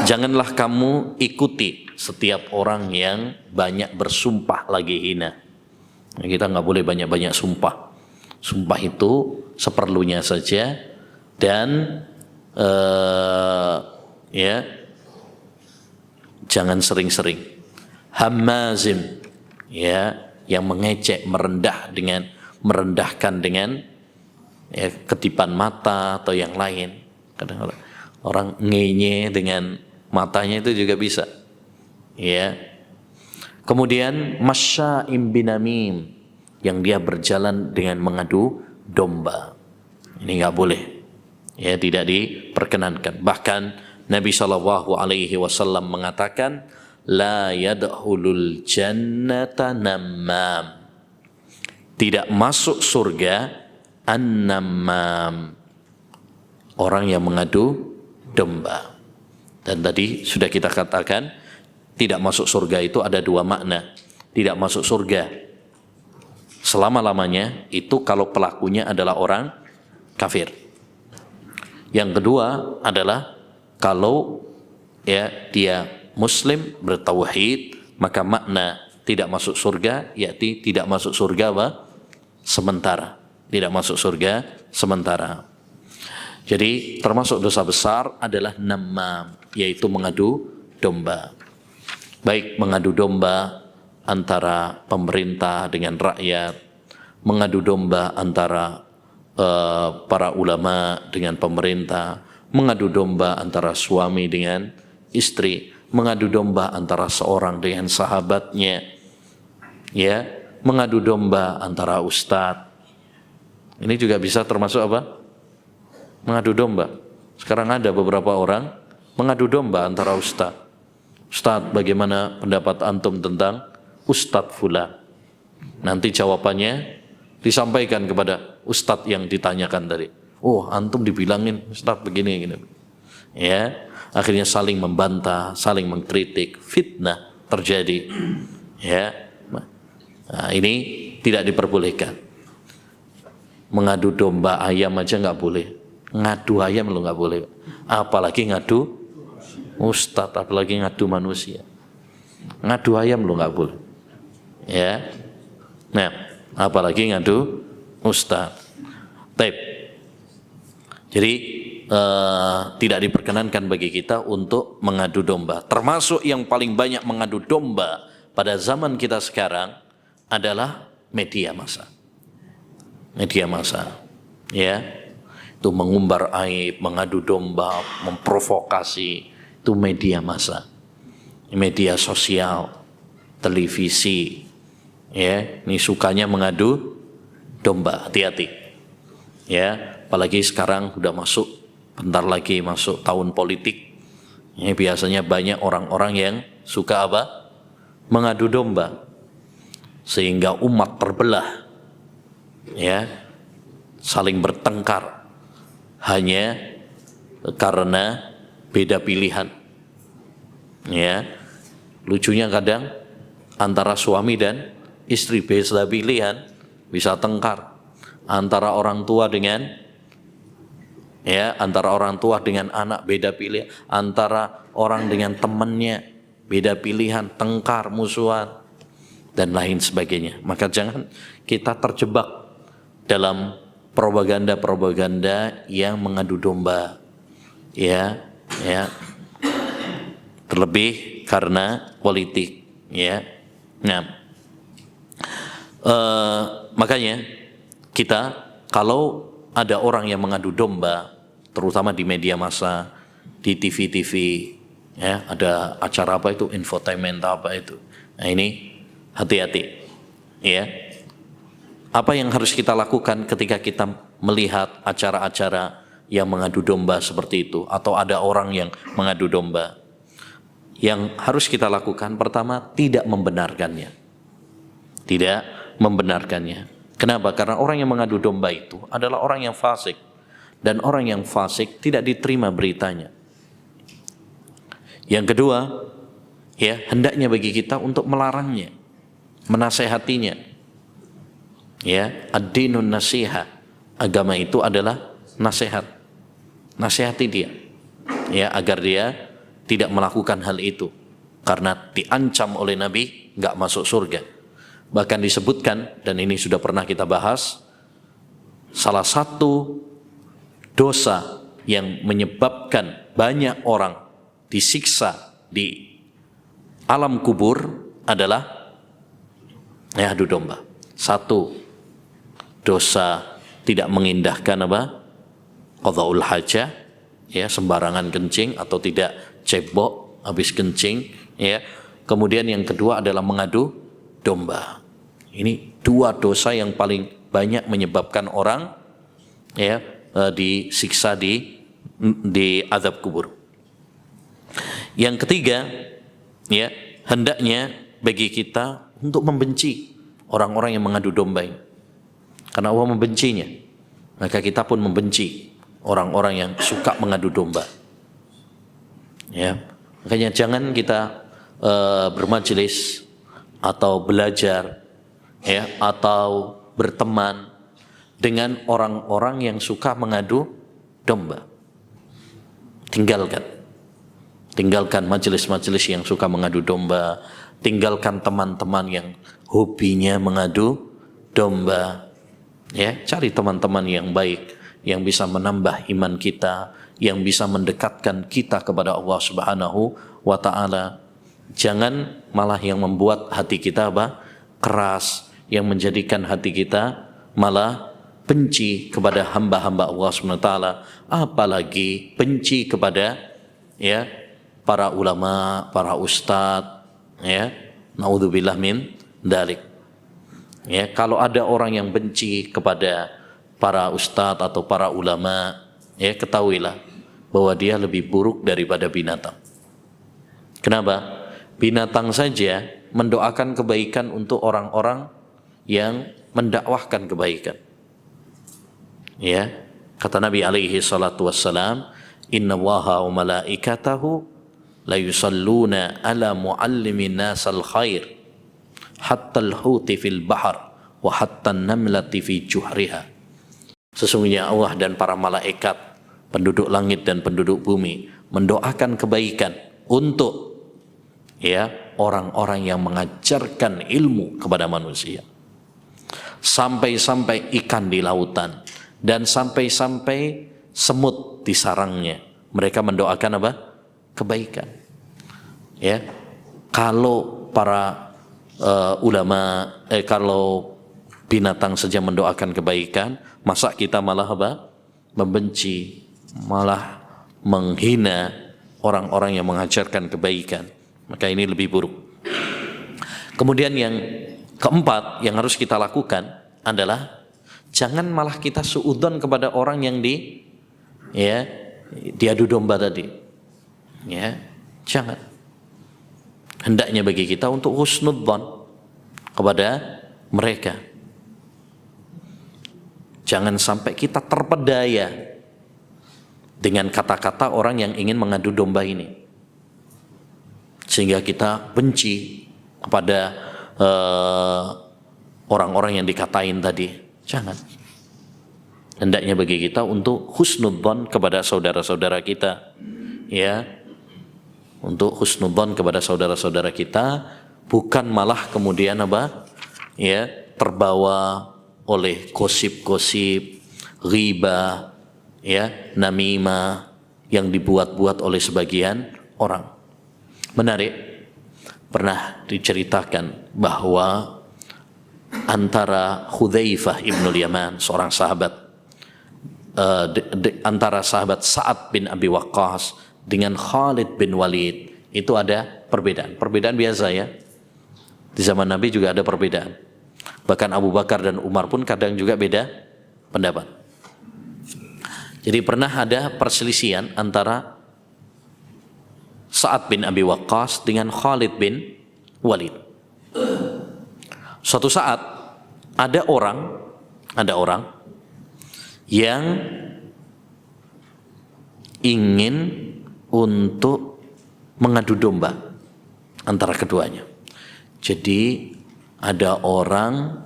Janganlah kamu ikuti setiap orang yang banyak bersumpah lagi hina. Kita nggak boleh banyak-banyak sumpah. Sumpah itu seperlunya saja, dan ya, jangan sering-sering. Hammazim, ya, yang mengecek, merendahkan dengan, ya, kedipan mata atau yang lain. Kadang orang ngenye dengan matanya itu juga bisa, ya. Kemudian masya'im binamim, yang dia berjalan dengan mengadu domba. Ini nggak boleh, ya, tidak diperkenankan. Bahkan Nabi SAW mengatakan, la yadkhulul jannata nammam, tidak masuk surga an-nammam, orang yang mengadu domba. Dan tadi sudah kita katakan, tidak masuk surga itu ada dua makna. Tidak masuk surga selama-lamanya itu kalau pelakunya adalah orang kafir. Yang kedua adalah kalau, ya, dia muslim bertauhid, maka makna tidak masuk surga yakni tidak masuk surga sementara. Tidak masuk surga sementara. Jadi termasuk dosa besar adalah nammam, yaitu mengadu domba. Baik mengadu domba antara pemerintah dengan rakyat, mengadu domba antara para ulama dengan pemerintah, mengadu domba antara suami dengan istri, mengadu domba antara seorang dengan sahabatnya, ya, mengadu domba antara ustadz. Ini juga bisa termasuk apa? Mengadu domba. Sekarang ada beberapa orang mengadu domba antara ustadz. Ustadz, bagaimana pendapat antum tentang Ustadz fulan? Nanti jawabannya disampaikan kepada Ustadz yang ditanyakan tadi. Oh, antum dibilangin Ustadz begini, gini. Ya, akhirnya saling membantah, saling mengkritik, fitnah terjadi. Ya, nah, ini tidak diperbolehkan. Mengadu domba ayam aja nggak boleh. Ngadu ayam lo nggak boleh. Apalagi ngadu Ustadz, apalagi ngadu manusia. Ngadu ayam lo nggak boleh. Ya, nah, apalagi ngadu ustadz. Taib. Jadi tidak diperkenankan bagi kita untuk mengadu domba. Termasuk yang paling banyak mengadu domba pada zaman kita sekarang adalah media massa. Media massa, ya, itu mengumbar aib, mengadu domba, memprovokasi, itu media massa, media sosial, televisi, ya, ini sukanya mengadu domba. Hati-hati, ya, apalagi sekarang udah masuk, bentar lagi masuk tahun politik, ya, biasanya banyak orang-orang yang suka apa? Mengadu domba, sehingga umat terbelah, ya, saling bertengkar hanya karena beda pilihan, ya. Lucunya kadang antara suami dan istri beda pilihan bisa tengkar, antara orang tua dengan, ya, antara orang tua dengan anak beda pilihan, antara orang dengan temannya beda pilihan, tengkar, musuhan, dan lain sebagainya. Maka jangan kita terjebak dalam propaganda-propaganda yang mengadu domba, ya, ya, terlebih karena politik, ya. Nah, makanya kita kalau ada orang yang mengadu domba, terutama di media massa, di TV-TV, ya, ada acara apa itu, infotainment apa itu, nah ini hati-hati, ya. Apa yang harus kita lakukan ketika kita melihat acara-acara yang mengadu domba seperti itu, atau ada orang yang mengadu domba? Yang harus kita lakukan pertama, tidak membenarkannya. Tidak membenarkannya. Kenapa? Karena orang yang mengadu domba itu adalah orang yang fasik, dan orang yang fasik tidak diterima beritanya. Yang kedua, ya, hendaknya bagi kita untuk melarangnya, menasehatinya. Ya, ad-dinun nasiha, agama itu adalah nasihat. Nasihati dia, ya, agar dia tidak melakukan hal itu, karena diancam oleh Nabi nggak masuk surga. Bahkan disebutkan, dan ini sudah pernah kita bahas, salah satu dosa yang menyebabkan banyak orang disiksa di alam kubur adalah, ya, adu domba. Satu, dosa tidak mengindahkan apa? Qadha'ul hajah, ya, sembarangan kencing atau tidak cebok habis kencing, ya. Kemudian yang kedua adalah mengadu domba. Ini dua dosa yang paling banyak menyebabkan orang, ya, disiksa di azab kubur. Yang ketiga, ya, hendaknya bagi kita untuk membenci orang-orang yang mengadu domba ini. Karena Allah membencinya, maka kita pun membenci orang-orang yang suka mengadu domba. Ya, makanya jangan kita bermajelis atau belajar, ya, atau berteman dengan orang-orang yang suka mengadu domba. Tinggalkan majelis-majelis yang suka mengadu domba, tinggalkan teman-teman yang hobinya mengadu domba. Ya, cari teman-teman yang baik, yang bisa menambah iman kita, yang bisa mendekatkan kita kepada Allah Subhanahu wa ta'ala. Jangan malah yang membuat hati kita apa? Keras, yang menjadikan hati kita malah benci kepada hamba-hamba Allah Subhanahu wa ta'ala, apalagi benci kepada, ya, para ulama, para ustadz, ya, naudzubillah min dzalik. Ya, kalau ada orang yang benci kepada para ustadz atau para ulama, ya, ketahuilah bahwa dia lebih buruk daripada binatang. Kenapa? Binatang saja mendoakan kebaikan untuk orang-orang yang mendakwahkan kebaikan. Ya, kata Nabi alaihi salatu wassalam, "Inna Allaha wa malaikatahu la yusalluna ala muallimin nasal khair hatta al-huti fil bahar wa hatta an-namlati fi juhriha." Sesungguhnya Allah dan para malaikat, penduduk langit dan penduduk bumi, mendoakan kebaikan untuk, ya, orang-orang yang mengajarkan ilmu kepada manusia. Sampai-sampai ikan di lautan, dan sampai-sampai semut di sarangnya. Mereka mendoakan apa? Kebaikan. Ya, kalau para ulama, kalau binatang saja mendoakan kebaikan, masa kita malah apa? Membenci, malah menghina orang-orang yang mengajarkan kebaikan. Maka ini lebih buruk. Kemudian yang keempat yang harus kita lakukan adalah jangan malah kita suudzon kepada orang yang diadu domba tadi. Ya, jangan. Hendaknya bagi kita untuk husnudzon kepada mereka. Jangan sampai kita terpedaya dengan kata-kata orang yang ingin mengadu domba ini, sehingga kita benci kepada orang-orang yang dikatain tadi. Jangan. Hendaknya bagi kita untuk husnudzon kepada saudara-saudara kita, ya, untuk husnudzon kepada saudara-saudara kita, bukan malah kemudian apa, ya, terbawa oleh gosip-gosip, ghibah, ya, namimah yang dibuat-buat oleh sebagian orang. Menarik, pernah diceritakan bahwa antara Hudzaifah ibnul Yaman, seorang sahabat, antara sahabat Sa'ad bin Abi Waqqas dengan Khalid bin Walid, itu ada perbedaan. Perbedaan biasa, ya. Di zaman Nabi juga ada perbedaan. Bahkan Abu Bakar dan Umar pun kadang juga beda pendapat. Jadi pernah ada perselisihan antara Sa'ad bin Abi Waqqas dengan Khalid bin Walid. Suatu saat ada orang yang ingin untuk mengadu domba antara keduanya. Jadi ada orang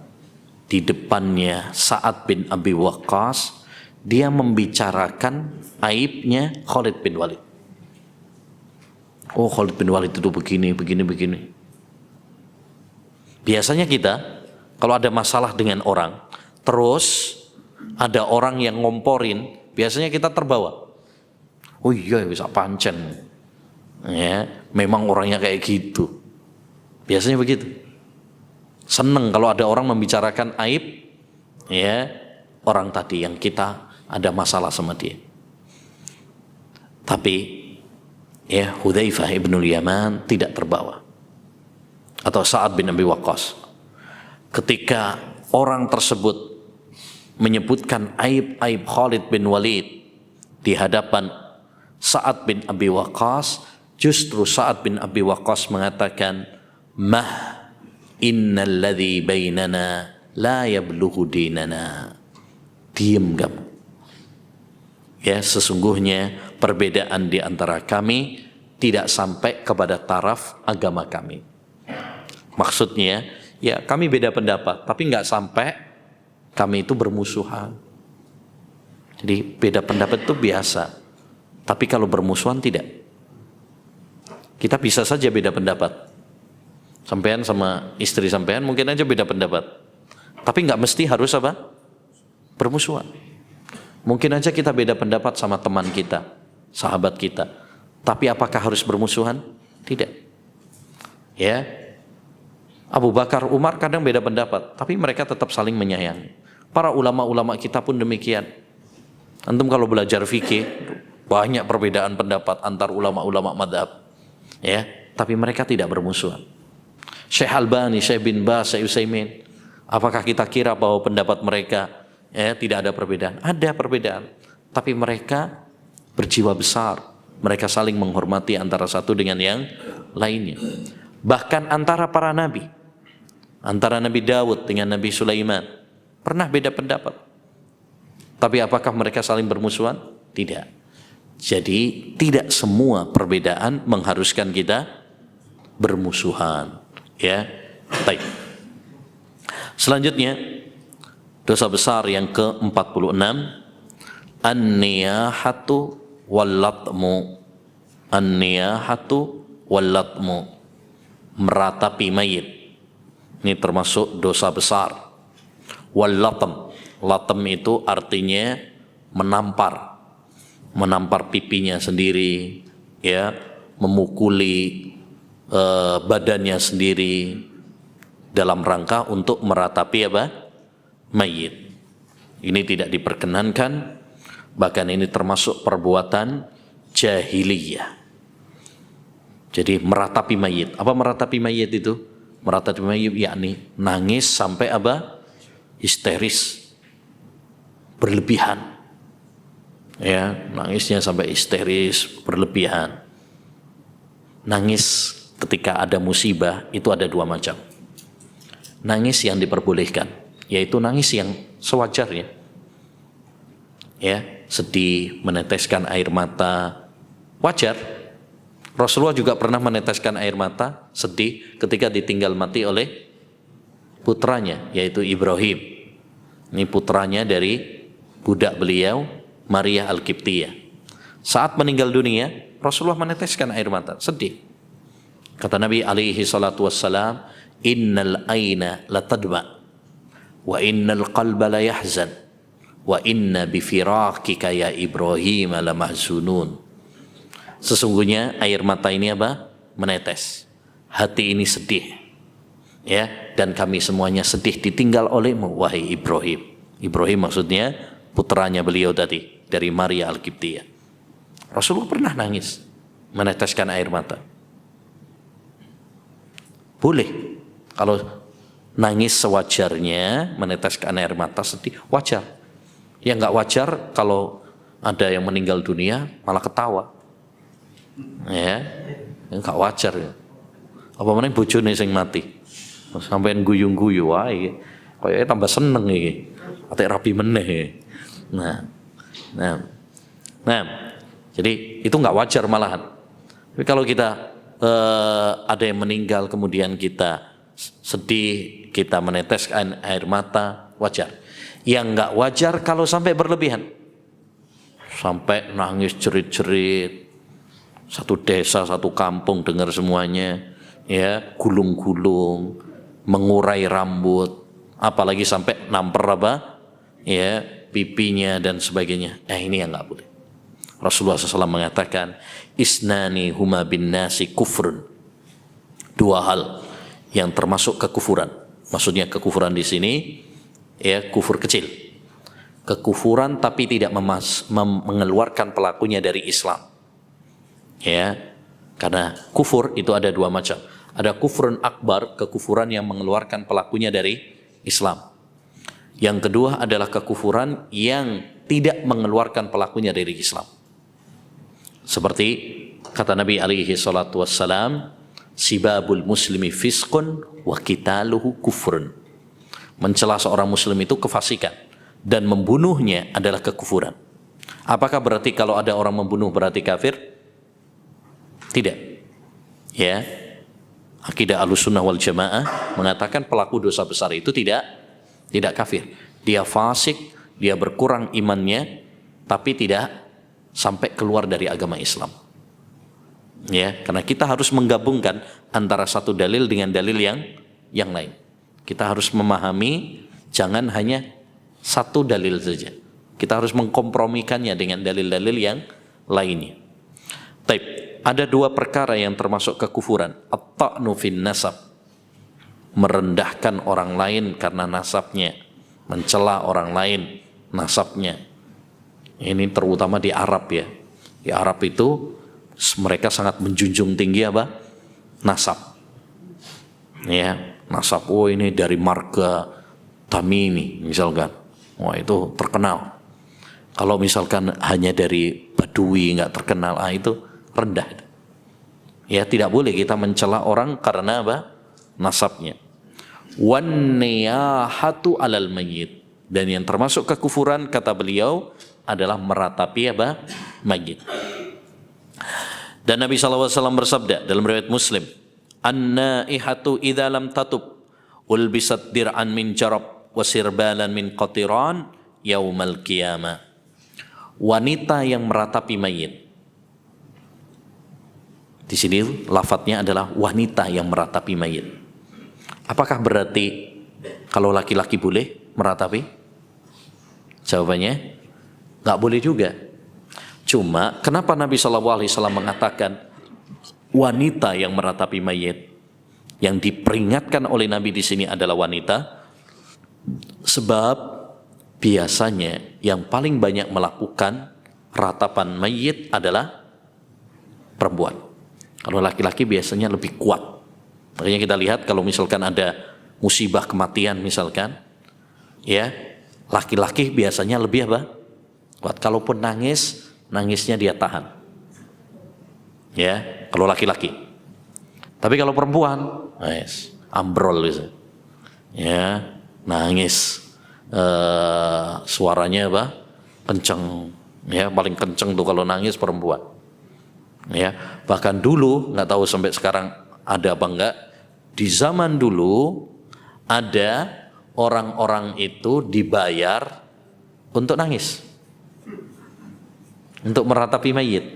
di depannya Sa'ad bin Abi Waqqas, dia membicarakan aibnya Khalid bin Walid. Oh, Khalid bin Walid itu begini. Biasanya kita kalau ada masalah dengan orang, terus ada orang yang ngomporin, biasanya kita terbawa. Oh iya, bisa pancen. Ya, memang orangnya kayak gitu. Biasanya begitu. Seneng kalau ada orang membicarakan aib, ya, orang tadi yang kita ada masalah sama dia. Tapi ya, Hudzaifah ibnul Yaman tidak terbawa, atau Sa'ad bin Abi Waqqas. Ketika orang tersebut menyebutkan aib-aib Khalid bin Walid di hadapan Sa'ad bin Abi Waqqas, justru Sa'ad bin Abi Waqqas mengatakan, "Mah innalladzi bainana la yablughu dinana." Diam kamu. Ya, sesungguhnya perbedaan di antara kami tidak sampai kepada taraf agama kami. Maksudnya, ya, kami beda pendapat, tapi nggak sampai kami itu bermusuhan. Jadi beda pendapat itu biasa, tapi kalau bermusuhan tidak. Kita bisa saja beda pendapat. Sampean sama istri sampean mungkin aja beda pendapat, tapi nggak mesti harus apa? Bermusuhan. Mungkin aja kita beda pendapat sama teman kita, sahabat kita, tapi apakah harus bermusuhan? Tidak. Ya, Abu Bakar, Umar kadang beda pendapat, tapi mereka tetap saling menyayangi. Para ulama-ulama kita pun demikian. Antum kalau belajar fikih, banyak perbedaan pendapat antar ulama-ulama madhab, ya, tapi mereka tidak bermusuhan. Syekh Albani, Syekh bin Baz, Syekh Utsaimin, apakah kita kira bahwa pendapat mereka, ya, tidak ada perbedaan? Ada perbedaan, tapi mereka berjiwa besar. Mereka saling menghormati antara satu dengan yang lainnya. Bahkan antara para nabi, antara Nabi Daud dengan Nabi Sulaiman, pernah beda pendapat. Tapi apakah mereka saling bermusuhan? Tidak. Jadi tidak semua perbedaan mengharuskan kita bermusuhan. Ya, baik. Selanjutnya, dosa besar yang ke-46, an-niyahatu wal-latmu. An-niyahatu wal-latmu, meratapi mayit. Ini termasuk dosa besar. Wal-latm, latm itu artinya menampar, menampar pipinya sendiri, ya, memukuli badannya sendiri dalam rangka untuk meratapi apa? Mayit. Ini tidak diperkenankan, bahkan ini termasuk perbuatan jahiliyah. Jadi meratapi mayit. Apa meratapi mayit itu? Meratapi mayit yakni nangis sampai apa? Histeris, berlebihan. Ya, nangisnya sampai histeris, berlebihan. Nangis ketika ada musibah itu ada dua macam. Nangis yang diperbolehkan, yaitu nangis yang sewajarnya. Ya, sedih, meneteskan air mata, wajar. Rasulullah juga pernah meneteskan air mata, sedih ketika ditinggal mati oleh putranya, yaitu Ibrahim. Ini putranya dari budak beliau, Maria Al-Qibtiyah. Saat meninggal dunia, Rasulullah meneteskan air mata, sedih. Kata Nabi alaihi salatu wassalam, innal aina latadma wa innal qalba la yahzan wa inna bifiraqika ya Ibrahim la mahzunun. Sesungguhnya air mata ini apa? Menetes. Hati ini sedih. Ya, dan kami semuanya sedih ditinggal olehmu wahai Ibrahim. Ibrahim maksudnya putranya beliau tadi dari Maria Al-Qibtiyah. Rasulullah pernah nangis, meneteskan air mata. Boleh. Kalau nangis sewajarnya, meneteskan air mata sedih, wajar. Yang nggak wajar kalau ada yang meninggal dunia malah ketawa. Ya, nggak wajar ya. Apa mana bojone sing mati, sampean guyu-guyu wae, kayaknya tambah seneng iki. Ate rapi meneh. Nah, jadi itu nggak wajar malahan. Tapi kalau kita ada yang meninggal kemudian kita sedih, kita meneteskan air mata, wajar. Yang nggak wajar kalau sampai berlebihan, sampai nangis jerit-jerit, satu desa, satu kampung dengar semuanya, ya, gulung-gulung, mengurai rambut, apalagi sampai nampar apa, ya, pipinya dan sebagainya. Ini yang nggak boleh. Rasulullah SAW mengatakan, isnani huma bin nasi kufrun. Dua hal yang termasuk kekufuran. Maksudnya kekufuran di sini ya kufur kecil. Kekufuran tapi tidak mengeluarkan pelakunya dari Islam. Ya. Karena kufur itu ada dua macam. Ada kufrun akbar, kekufuran yang mengeluarkan pelakunya dari Islam. Yang kedua adalah kekufuran yang tidak mengeluarkan pelakunya dari Islam. Seperti kata Nabi alaihi salatu wassalam, sibabul muslimi fisqun wa qitaluhu kufrun. Mencela seorang muslim itu kefasikan dan membunuhnya adalah kekufuran. Apakah berarti kalau ada orang membunuh berarti kafir? Tidak. Ya. Akidah Ahlussunnah wal Jamaah mengatakan pelaku dosa besar itu tidak kafir. Dia fasik, dia berkurang imannya, tapi tidak sampai keluar dari agama Islam. Ya, karena kita harus menggabungkan antara satu dalil dengan dalil yang lain. Kita harus memahami, jangan hanya satu dalil saja. Kita harus mengkompromikannya dengan dalil-dalil yang lainnya. Taib, ada dua perkara yang termasuk kekufuran. At-ta'nu fin nasab, merendahkan orang lain karena nasabnya, mencela orang lain nasabnya. Ini terutama di Arab ya. Di Arab itu mereka sangat menjunjung tinggi apa? Nasab. Ya, nasab. Oh ini dari marga Tamimi misalkan. Wah itu terkenal. Kalau misalkan hanya dari Badui nggak terkenal, itu rendah. Ya tidak boleh kita mencela orang karena apa? Nasabnya. Wan niyahatu alal mayyit. Dan yang termasuk kekufuran kata beliau adalah meratapi apa? Mayit. Dan Nabi SAW bersabda dalam riwayat Muslim, an-naihatu idza lam tatub ulbisat dir'an min jarab wa sirbalan min qatiran yaumal qiyamah. Wanita yang meratapi mayit. Di sini lafadznya adalah wanita yang meratapi mayit. Apakah berarti kalau laki-laki boleh meratapi? Jawabannya nggak boleh juga. Cuma kenapa Nabi SAW mengatakan wanita yang meratapi mayit? Yang diperingatkan oleh Nabi di sini adalah wanita, sebab biasanya yang paling banyak melakukan ratapan mayit adalah perempuan. Kalau laki-laki biasanya lebih kuat. Makanya kita lihat kalau misalkan ada musibah kematian misalkan, ya laki-laki biasanya lebih apa? Kuat. Kalaupun nangis, nangisnya dia tahan. Ya, kalau laki-laki. Tapi kalau perempuan, ambrol gitu. Ya, nangis. Suaranya apa? Kenceng. Ya, paling kenceng tuh kalau nangis perempuan. Ya, bahkan dulu nggak tahu sampai sekarang ada apa enggak. Di zaman dulu ada orang-orang itu dibayar untuk nangis, untuk meratapi mayit,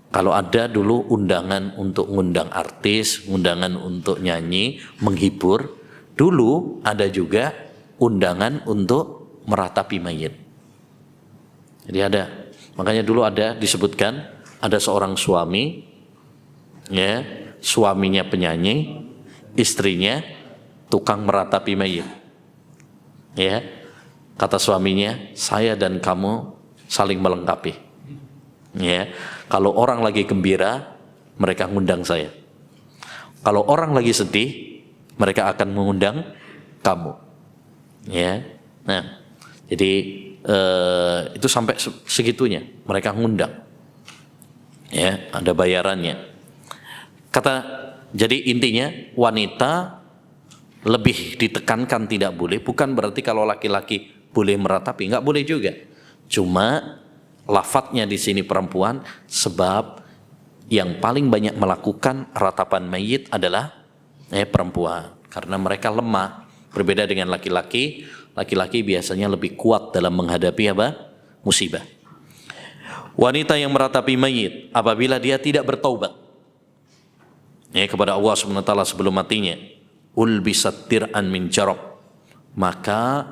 Kalau ada dulu undangan untuk ngundang artis, undangan untuk nyanyi, menghibur, dulu ada juga undangan untuk meratapi mayit. Jadi ada, makanya dulu ada disebutkan ada seorang suami, ya, suaminya penyanyi, istrinya tukang meratapi mayit. Ya, kata suaminya, saya dan kamu saling melengkapi. Ya, kalau orang lagi gembira, mereka ngundang saya. Kalau orang lagi sedih, mereka akan mengundang kamu. Ya, nah, jadi itu sampai segitunya, mereka ngundang. Ya, ada bayarannya. Jadi intinya wanita lebih ditekankan tidak boleh, bukan berarti kalau laki-laki boleh meratapi, nggak boleh juga. Cuma lafadznya di sini perempuan, sebab yang paling banyak melakukan ratapan mayit adalah perempuan, karena mereka lemah. Berbeda dengan laki-laki, laki-laki biasanya lebih kuat dalam menghadapi apa? Musibah. Wanita yang meratapi mayit apabila dia tidak bertaubat kepada Allah SWT sebelum matinya, ulbisat dir'an min jarab, maka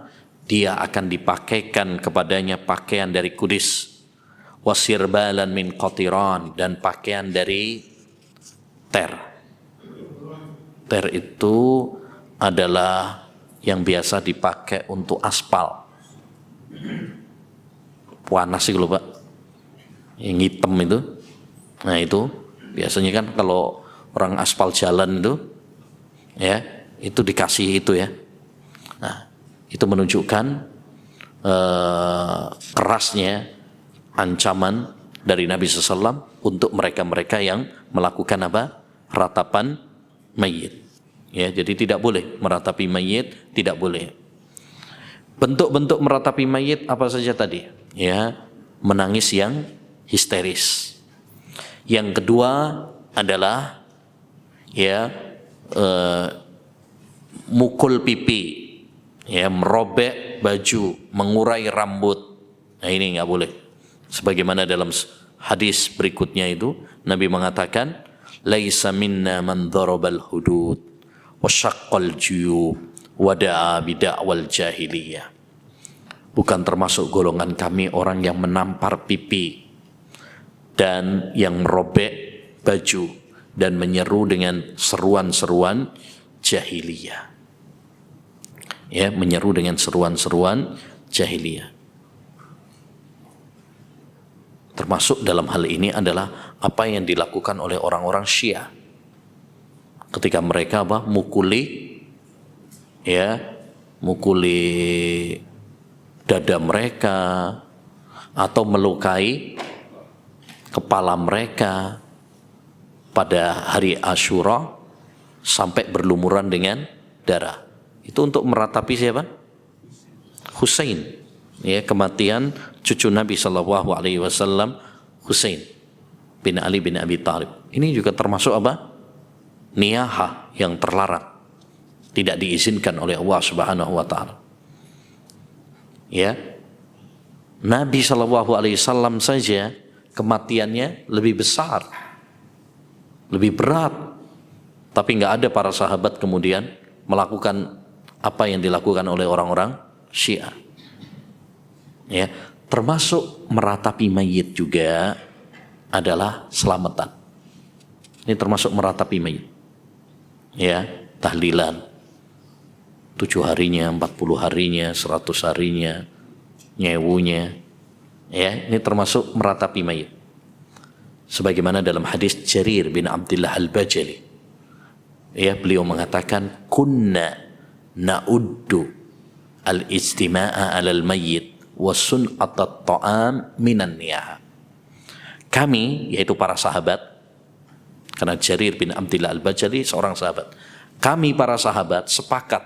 dia akan dipakaikan kepadanya pakaian dari kudis, wasirbalan min qatiran, dan pakaian dari ter. Ter itu adalah yang biasa dipakai untuk aspal. Panas sih loh Pak, yang hitam itu. Nah itu biasanya kan kalau orang aspal jalan itu, ya itu dikasih itu ya. Nah itu menunjukkan kerasnya ancaman dari Nabi SAW untuk mereka-mereka yang melakukan apa? Ratapan mayit. Ya, jadi tidak boleh meratapi mayit, tidak boleh. Bentuk-bentuk meratapi mayit apa saja tadi? Ya, menangis yang histeris. Yang kedua adalah ya mukul pipi, ya merobek baju, mengurai rambut. Nah ini nggak boleh. Sebagaimana dalam hadis berikutnya itu Nabi mengatakan, laisa minna man darabal hudud wa syaqqal juyub wa da'a bida'wal jahiliyah. Bukan termasuk golongan kami orang yang menampar pipi dan yang merobek baju dan menyeru dengan seruan-seruan jahiliyah. Ya, menyeru dengan seruan-seruan jahiliyah. Termasuk dalam hal ini adalah apa yang dilakukan oleh orang-orang Syiah ketika mereka mukuli dada mereka atau melukai kepala mereka pada hari Asyura sampai berlumuran dengan darah. Itu untuk meratapi siapa? Husain, ya, kematian cucu Nabi SAW, Husain bin Ali bin Abi Thalib. Ini juga termasuk apa? Niyaha yang terlarang, tidak diizinkan oleh Allah Subhanahu wa taala. Ya. Nabi SAW saja kematiannya lebih besar, lebih berat, tapi nggak ada para sahabat kemudian melakukan apa yang dilakukan oleh orang-orang Syiah. Ya, termasuk meratapi mayit juga adalah selamatan. Ini termasuk meratapi mayit. Ya, tahlilan 7 harinya, 40 harinya, 100 harinya, nyewunya. Ya, ini termasuk meratapi mayit. Sebagaimana dalam hadis Jarir bin Abdullah Al-Bajali. Ya, beliau mengatakan kunna na'uddu al-istima'a 'alal mayyit wa sun'atat ta'am minan niyaha. Kami, yaitu para sahabat, karena Jarir bin Abdullah Al-Bajali seorang sahabat, kami para sahabat sepakat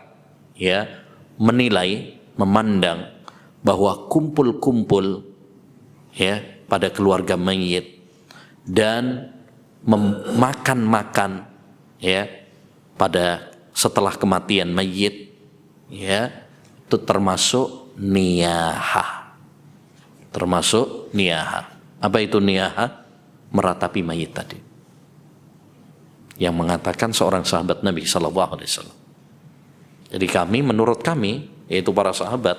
ya menilai, memandang bahwa kumpul-kumpul ya pada keluarga mayit dan makan-makan ya pada setelah kematian mayit ya itu termasuk niyahah. Termasuk niyahah. Apa itu niyahah? Meratapi mayit tadi. Yang mengatakan seorang sahabat Nabi sallallahu alaihi wasallam. Jadi kami, menurut kami, yaitu para sahabat,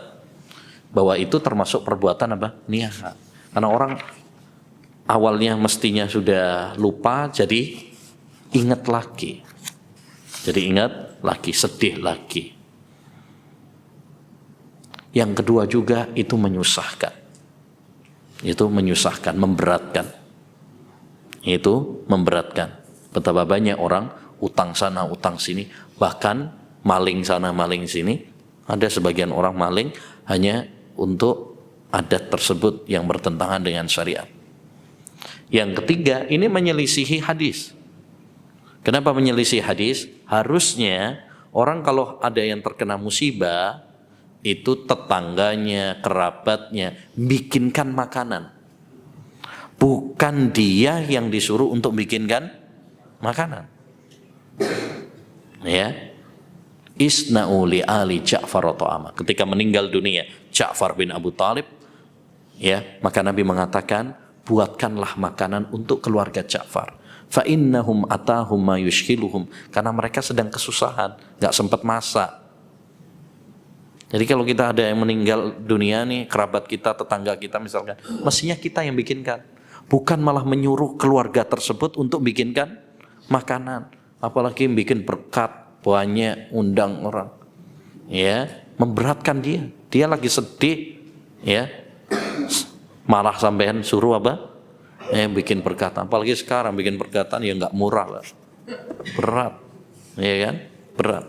bahwa itu termasuk perbuatan apa? Niyahah. Karena orang awalnya mestinya sudah lupa, jadi ingat lagi. Jadi ingat lagi, sedih lagi. Yang kedua juga itu menyusahkan. Itu menyusahkan, memberatkan. Itu memberatkan. Betapa banyak orang utang sana, utang sini, bahkan maling sana, maling sini. Ada sebagian orang maling hanya untuk adat tersebut yang bertentangan dengan syariat. Yang ketiga, ini menyelisihi hadis. Kenapa menyelisihi hadis? Harusnya orang kalau ada yang terkena musibah, itu tetangganya, kerabatnya bikinkan makanan. Bukan dia yang disuruh untuk bikinkan makanan. Ya. Isna'u li ali Ja'far ta'ama. Ketika meninggal dunia Ja'far bin Abu Talib, ya, maka Nabi mengatakan, buatkanlah makanan untuk keluarga Ja'far. Fa innahum atahum ma yushkiluhum, karena mereka sedang kesusahan, enggak sempat masak. Jadi kalau kita ada yang meninggal dunia nih, kerabat kita, tetangga kita misalkan, mestinya kita yang bikinkan. Bukan malah menyuruh keluarga tersebut untuk bikinkan makanan. Apalagi bikin berkat, banyak, undang orang. Ya, memberatkan dia. Dia lagi sedih, ya. Malah sampean suruh apa? Bikin berkatan. Apalagi sekarang bikin berkatan ya nggak murah lah. Berat. Ya kan? Berat.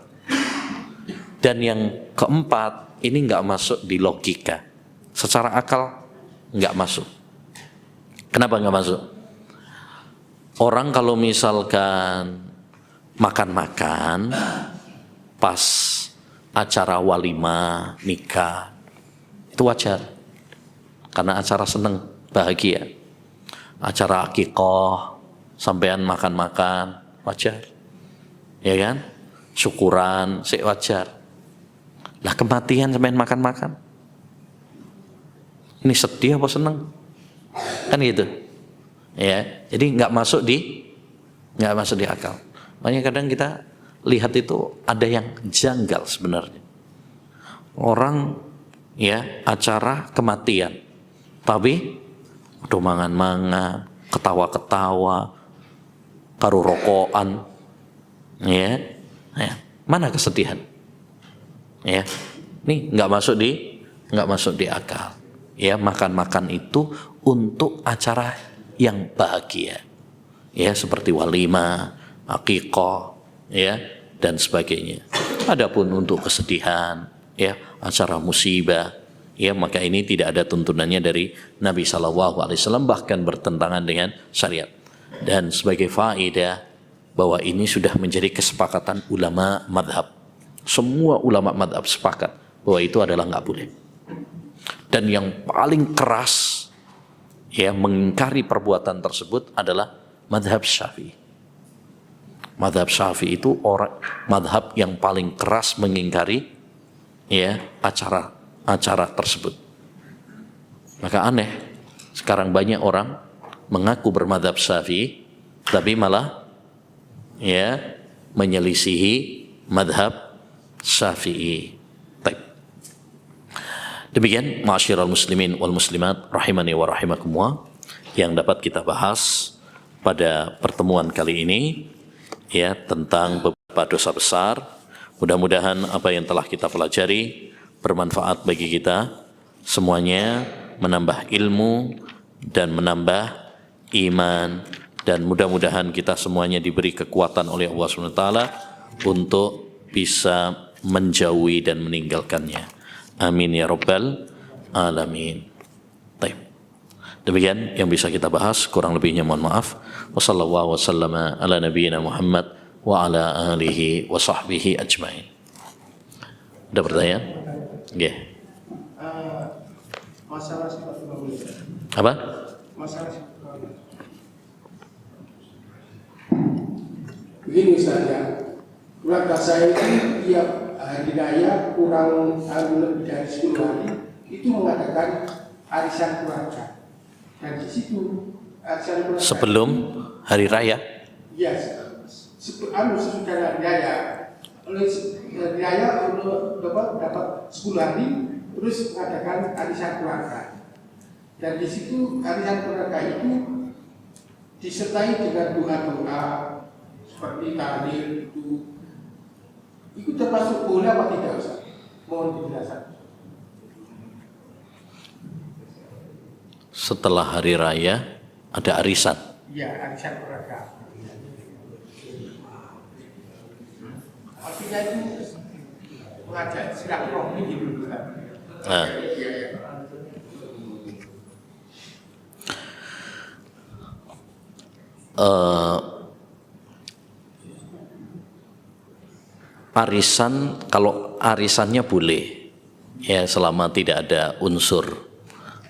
Dan yang keempat, ini nggak masuk di logika. Secara akal nggak masuk. Kenapa nggak masuk? Orang kalau misalkan makan-makan pas acara walimah, nikah, itu wajar. Karena acara seneng, bahagia. Acara akikoh, sampean makan-makan, wajar. Ya kan? Syukuran, wajar. Lah kematian sampean makan-makan. Ini sedih apa seneng? Kan gitu. Ya, jadi nggak masuk di akal. Makanya kadang kita lihat itu ada yang janggal sebenarnya. Orang ya acara kematian, tapi udah mangan-mangan, ketawa-ketawa, karo rokokan, ya, mana kesedihan? Ya, ini nggak masuk di akal. Ya, makan-makan itu untuk acara yang bahagia, ya, seperti walimah, akikoh, ya, dan sebagainya. Adapun untuk kesedihan, ya, acara musibah, ya, maka ini tidak ada tuntunannya dari Nabi SAW, bahkan bertentangan dengan syariat. Dan sebagai faedah bahwa ini sudah menjadi kesepakatan ulama madhab. Semua ulama madhab sepakat bahwa itu adalah nggak boleh. Dan yang paling keras ya mengingkari perbuatan tersebut adalah madhab Syafi'i. Madhab Syafi'i itu madhab yang paling keras mengingkari ya acara tersebut. Maka aneh sekarang banyak orang mengaku bermadhab Syafi'i tapi malah ya menyelisihi madhab Syafi'i. Demikian ma'asyiral muslimin wal muslimat rahimani wa rahimakumullah yang dapat kita bahas pada pertemuan kali ini ya tentang beberapa dosa besar. Mudah-mudahan apa yang telah kita pelajari bermanfaat bagi kita semuanya, menambah ilmu dan menambah iman, dan mudah-mudahan kita semuanya diberi kekuatan oleh Allah SWT untuk bisa menjauhi dan meninggalkannya. Amin ya rabbal alamin. Baik. Demikian yang bisa kita bahas, kurang lebihnya mohon maaf. Wassallallahu wasallama ala nabiyyina Muhammad wa ala alihi wa sahbihi ajmain. Ada pertanyaan? Nggih. Masalah sifat ulama. Apa? Masalah sifat ulama. Begini misalnya, keluarga saya itu tiap hari raya kurang lebih dari 10 hari itu mengadakan arisan keluarga. Dan di situ arisan keluarga Sebelum hari raya? ya, sesudah hari raya. Oleh hari raya dapat 10 hari terus mengadakan arisan keluarga. Dan di situ arisan keluarga itu disertai dengan doa-doa seperti tahlil itu termasuk boleh apa tidak, Ustaz? Mohon penjelasan. Setelah hari raya ada arisan. Ya, arisan keluarga. Artinya itu mengajak silaturahmi gitu kan. Nah. Arisan, kalau arisannya boleh ya selama tidak ada unsur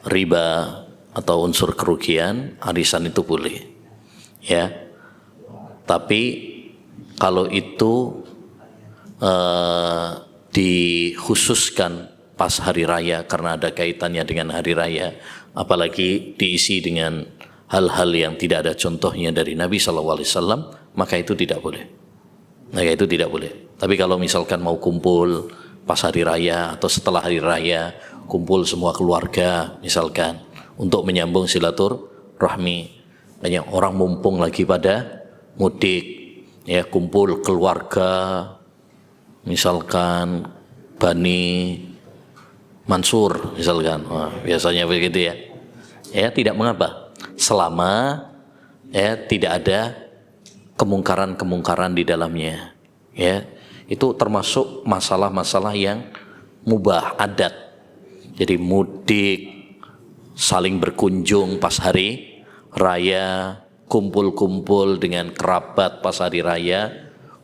riba atau unsur kerugian, arisan itu boleh ya. Tapi kalau itu dikhususkan pas hari raya karena ada kaitannya dengan hari raya, apalagi diisi dengan hal-hal yang tidak ada contohnya dari Nabi SAW, maka itu tidak boleh. Maka itu tidak boleh. Tapi kalau misalkan mau kumpul pas hari raya atau setelah hari raya, kumpul semua keluarga misalkan untuk menyambung silaturahmi. Banyak orang mumpung lagi pada mudik, ya kumpul keluarga, misalkan Bani Mansur misalkan, wah, biasanya begitu ya. Ya tidak mengapa, selama ya tidak ada kemungkaran-kemungkaran di dalamnya. Ya, itu termasuk masalah-masalah yang mubah adat. Jadi mudik, saling berkunjung pas hari raya, kumpul-kumpul dengan kerabat pas hari raya,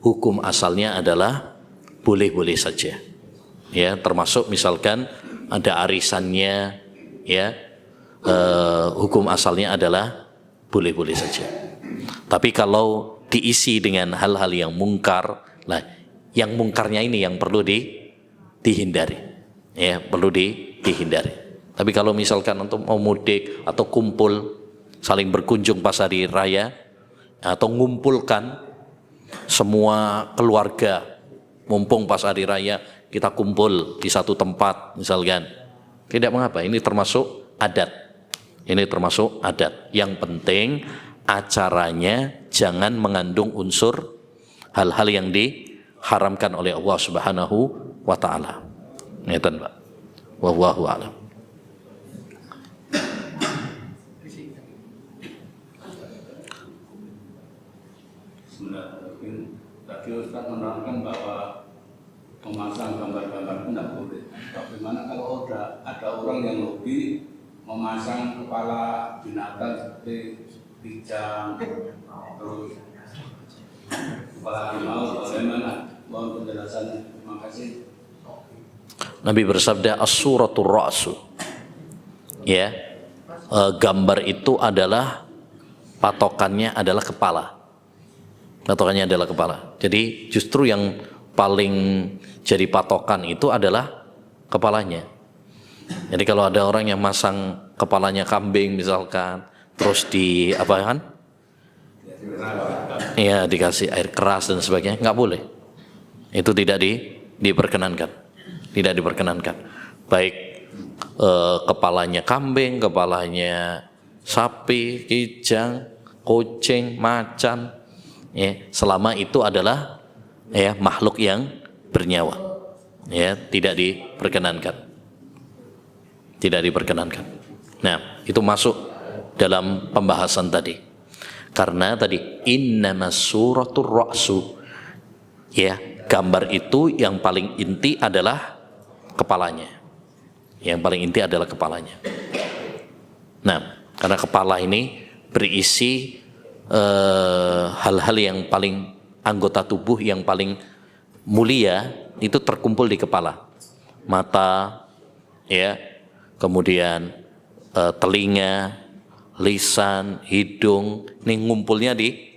hukum asalnya adalah boleh-boleh saja. Ya, termasuk misalkan ada arisannya, ya, hukum asalnya adalah boleh-boleh saja. Tapi kalau diisi dengan hal-hal yang mungkar, nah, yang mungkarnya ini yang perlu dihindari, ya perlu dihindari. Tapi kalau misalkan untuk mau mudik atau kumpul, saling berkunjung pas hari raya, atau ngumpulkan semua keluarga, mumpung pas hari raya kita kumpul di satu tempat, misalkan, tidak mengapa. Ini termasuk adat. Ini termasuk adat. Yang penting acaranya jangan mengandung unsur hal-hal yang diharamkan oleh Allah Subhanahu wa taala. Ngeten, Pak. Wallahu a'lam. Tadi Ustaz menerangkan bahwa memasang gambar-gambar itu tidak boleh. Bagaimana kalau ada orang yang hobi memasang kepala binatang seperti bijang, terus kepala harimau, bagaimana? Mohon penjelasannya. Terima kasih. Nabi bersabda as-suratul ra'su. Ya. Gambar itu adalah patokannya adalah kepala. Patokannya adalah kepala. Jadi justru yang paling jadi patokan itu adalah kepalanya. Jadi kalau ada orang yang masang kepalanya kambing misalkan, terus di apa kan? Ya dikasih air keras dan sebagainya, nggak boleh. Itu tidak diperkenankan. Tidak diperkenankan. Baik kepalanya kambing, kepalanya sapi, kijang, kucing, macan, ya, selama itu adalah ya makhluk yang bernyawa, ya, tidak diperkenankan. Nah, itu masuk dalam pembahasan tadi. Karena tadi innamas suratul ra'su, ya, gambar itu yang paling inti adalah kepalanya. Yang paling inti adalah kepalanya. Nah, karena kepala ini berisi hal-hal yang paling, anggota tubuh yang paling mulia itu terkumpul di kepala. Mata, ya, kemudian telinga, lisan, hidung, ini ngumpulnya di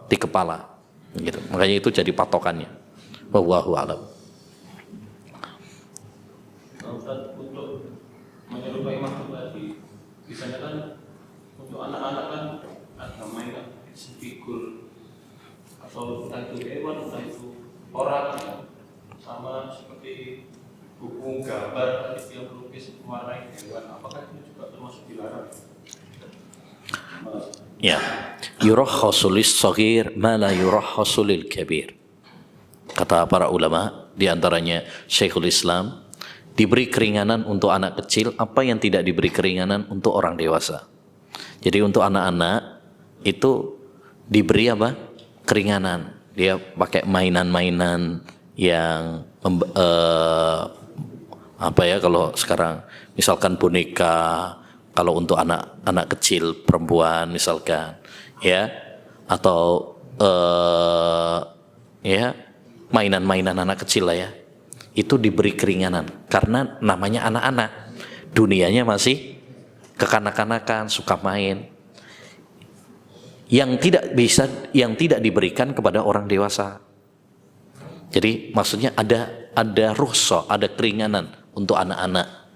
kepala, gitu. Makanya itu jadi patokannya. Wallahu a'lam. Untuk menyerupai makhluk tadi, misalnya kan untuk anak-anak kan ada mainan figur atau entah itu hewan, entah itu orang, ya. Sama seperti buku gambar yang melukis mewarnai hewan, apakah itu juga termasuk dilarang? Ya, yurakhasu lis-shaghir ma la yurakhasu lil-kabir. Kata para ulama, di antaranya Syekhul Islam, diberi keringanan untuk anak kecil apa yang tidak diberi keringanan untuk orang dewasa. Jadi untuk anak-anak itu diberi apa? Keringanan. Dia pakai mainan-mainan yang apa ya, kalau sekarang misalkan boneka, kalau untuk anak kecil perempuan misalkan, ya, atau ya mainan-mainan anak kecil lah ya, itu diberi keringanan karena namanya anak-anak, dunianya masih kekanak-kanakan, suka main, yang tidak diberikan kepada orang dewasa. Jadi maksudnya ada rukhsah, ada keringanan untuk anak-anak.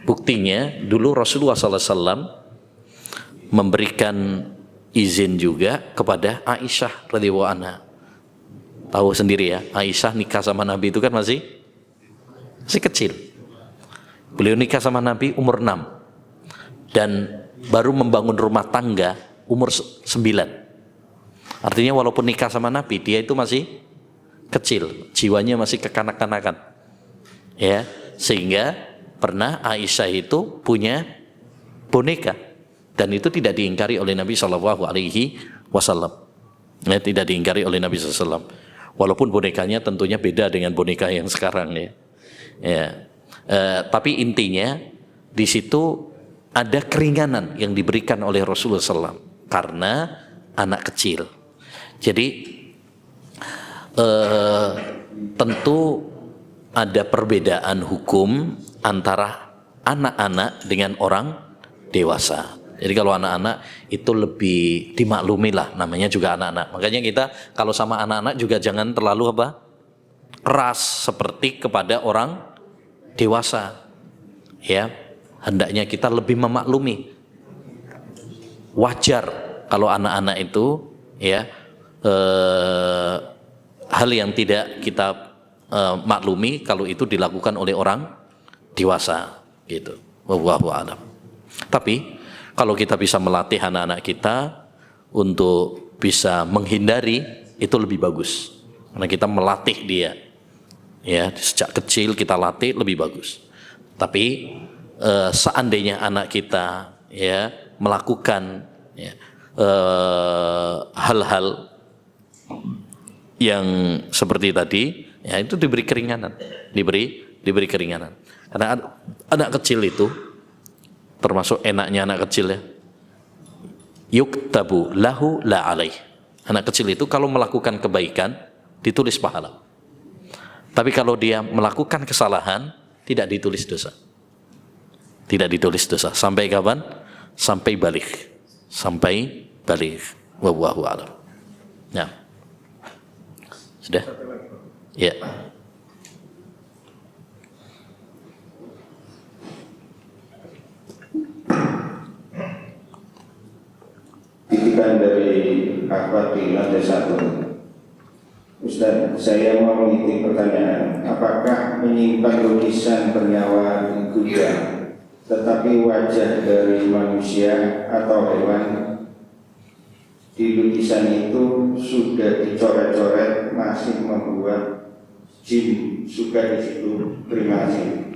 Buktinya dulu Rasulullah SAW memberikan izin juga kepada Aisyah radhiyallahu anha. Tahu sendiri ya, Aisyah nikah sama Nabi itu kan masih kecil. Beliau nikah sama Nabi umur 6 dan baru membangun rumah tangga umur 9. Artinya walaupun nikah sama Nabi, dia itu masih kecil, jiwanya masih kekanak-kanakan, ya, sehingga pernah Aisyah itu punya boneka dan itu tidak diingkari oleh Nabi SAW. Ya, tidak diingkari oleh Nabi SAW. Walaupun bonekanya tentunya beda dengan boneka yang sekarang, ya. Tapi intinya di situ ada keringanan yang diberikan oleh Rasulullah SAW karena anak kecil. Jadi tentu ada perbedaan hukum antara anak-anak dengan orang dewasa. Jadi kalau anak-anak itu lebih dimaklumi lah, namanya juga anak-anak. Makanya kita kalau sama anak-anak juga jangan terlalu keras seperti kepada orang dewasa. Ya, hendaknya kita lebih memaklumi. Wajar kalau anak-anak itu ya hal yang tidak kita maklumi kalau itu dilakukan oleh orang dewasa, gitu. Wallahu a'lam. Tapi kalau kita bisa melatih anak-anak kita untuk bisa menghindari, itu lebih bagus. Karena kita melatih dia, ya, sejak kecil kita latih lebih bagus. Tapi seandainya anak kita ya melakukan ya, hal-hal yang seperti tadi, ya itu diberi keringanan, diberi keringanan. Karena anak kecil itu termasuk enaknya anak kecil ya, yuktabu lahu la alaih. Anak kecil itu kalau melakukan kebaikan ditulis pahala, tapi kalau dia melakukan kesalahan tidak ditulis dosa. Tidak ditulis dosa. Sampai kapan? Sampai balik. Sampai balik. Wallahu a'lam. Nah, sudah? Ya. Titipan dari akhwat di lantai 1. Ustaz, saya mau mengikuti pertanyaan. Apakah menyimpan lukisan bernyawa di gudang, tetapi wajah dari manusia atau hewan di lukisan itu sudah dicoret-coret masih membuat jin suka di situ? Terima kasih.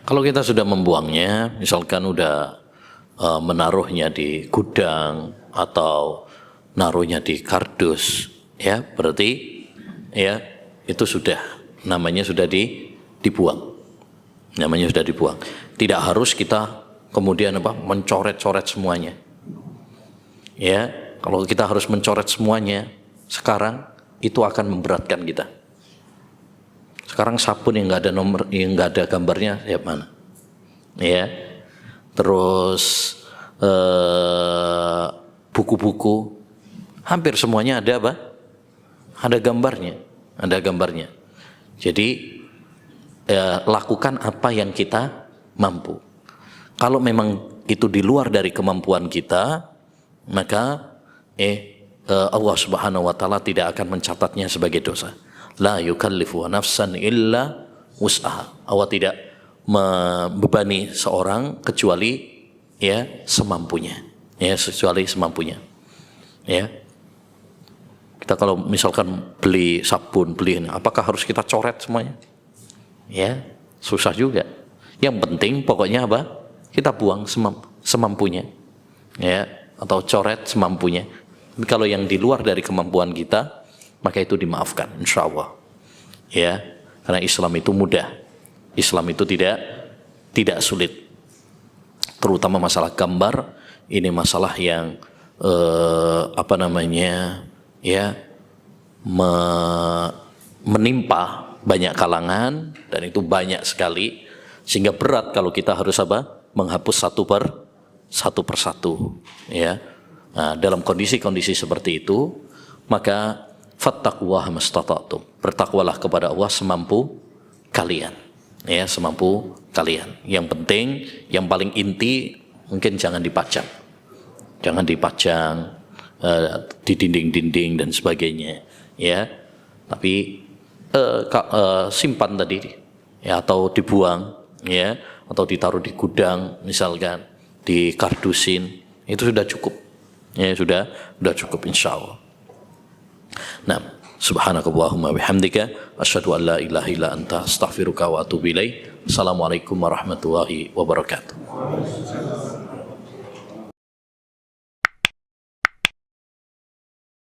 Kalau kita sudah membuangnya, misalkan udah menaruhnya di gudang atau naruhnya di kardus, ya berarti ya itu sudah namanya sudah dibuang. Namanya sudah dibuang. Tidak harus kita kemudian mencoret-coret semuanya. Ya, kalau kita harus mencoret semuanya sekarang itu akan memberatkan kita. Sekarang sabun yang nggak ada nomor, yang nggak ada gambarnya, ya mana? Ya, terus buku-buku, hampir semuanya ada apa? Ada gambarnya. Jadi lakukan apa yang kita mampu. Kalau memang itu di luar dari kemampuan kita, maka Allah Subhanahu wa taala tidak akan mencatatnya sebagai dosa. La yukallifu nafsan illa wus'aha. Allah tidak membebani seorang kecuali ya semampunya. Ya, kecuali semampunya. Ya. Kita kalau misalkan beli sabun, beli ini, apakah harus kita coret semuanya? Ya, susah juga. Yang penting pokoknya apa? Kita buang semampunya. Ya, atau coret semampunya. Tapi kalau yang di luar dari kemampuan kita, maka itu dimaafkan, insya Allah. Ya, karena Islam itu mudah. Islam itu tidak sulit. Terutama masalah gambar, ini masalah yang ya menimpa banyak kalangan, dan itu banyak sekali, sehingga berat kalau kita harus menghapus satu persatu. Ya, nah, dalam kondisi-kondisi seperti itu, maka fattaqullaha mastata'tum, bertakwalah kepada Allah semampu kalian. Ya, semampu kalian. Yang penting, yang paling inti mungkin jangan dipajang. Jangan dipajang di dinding-dinding dan sebagainya, ya. Tapi simpan tadi, ya, atau dibuang, ya, atau ditaruh di gudang, misalkan di kardusin, itu sudah cukup. Ya, sudah cukup, insya Allah. Nah, subhanakallahumma bihamdika asyhadu an la ilaha illa anta astaghfiruka wa atubu ilaik. Assalamualaikum warahmatullahi wabarakatuh.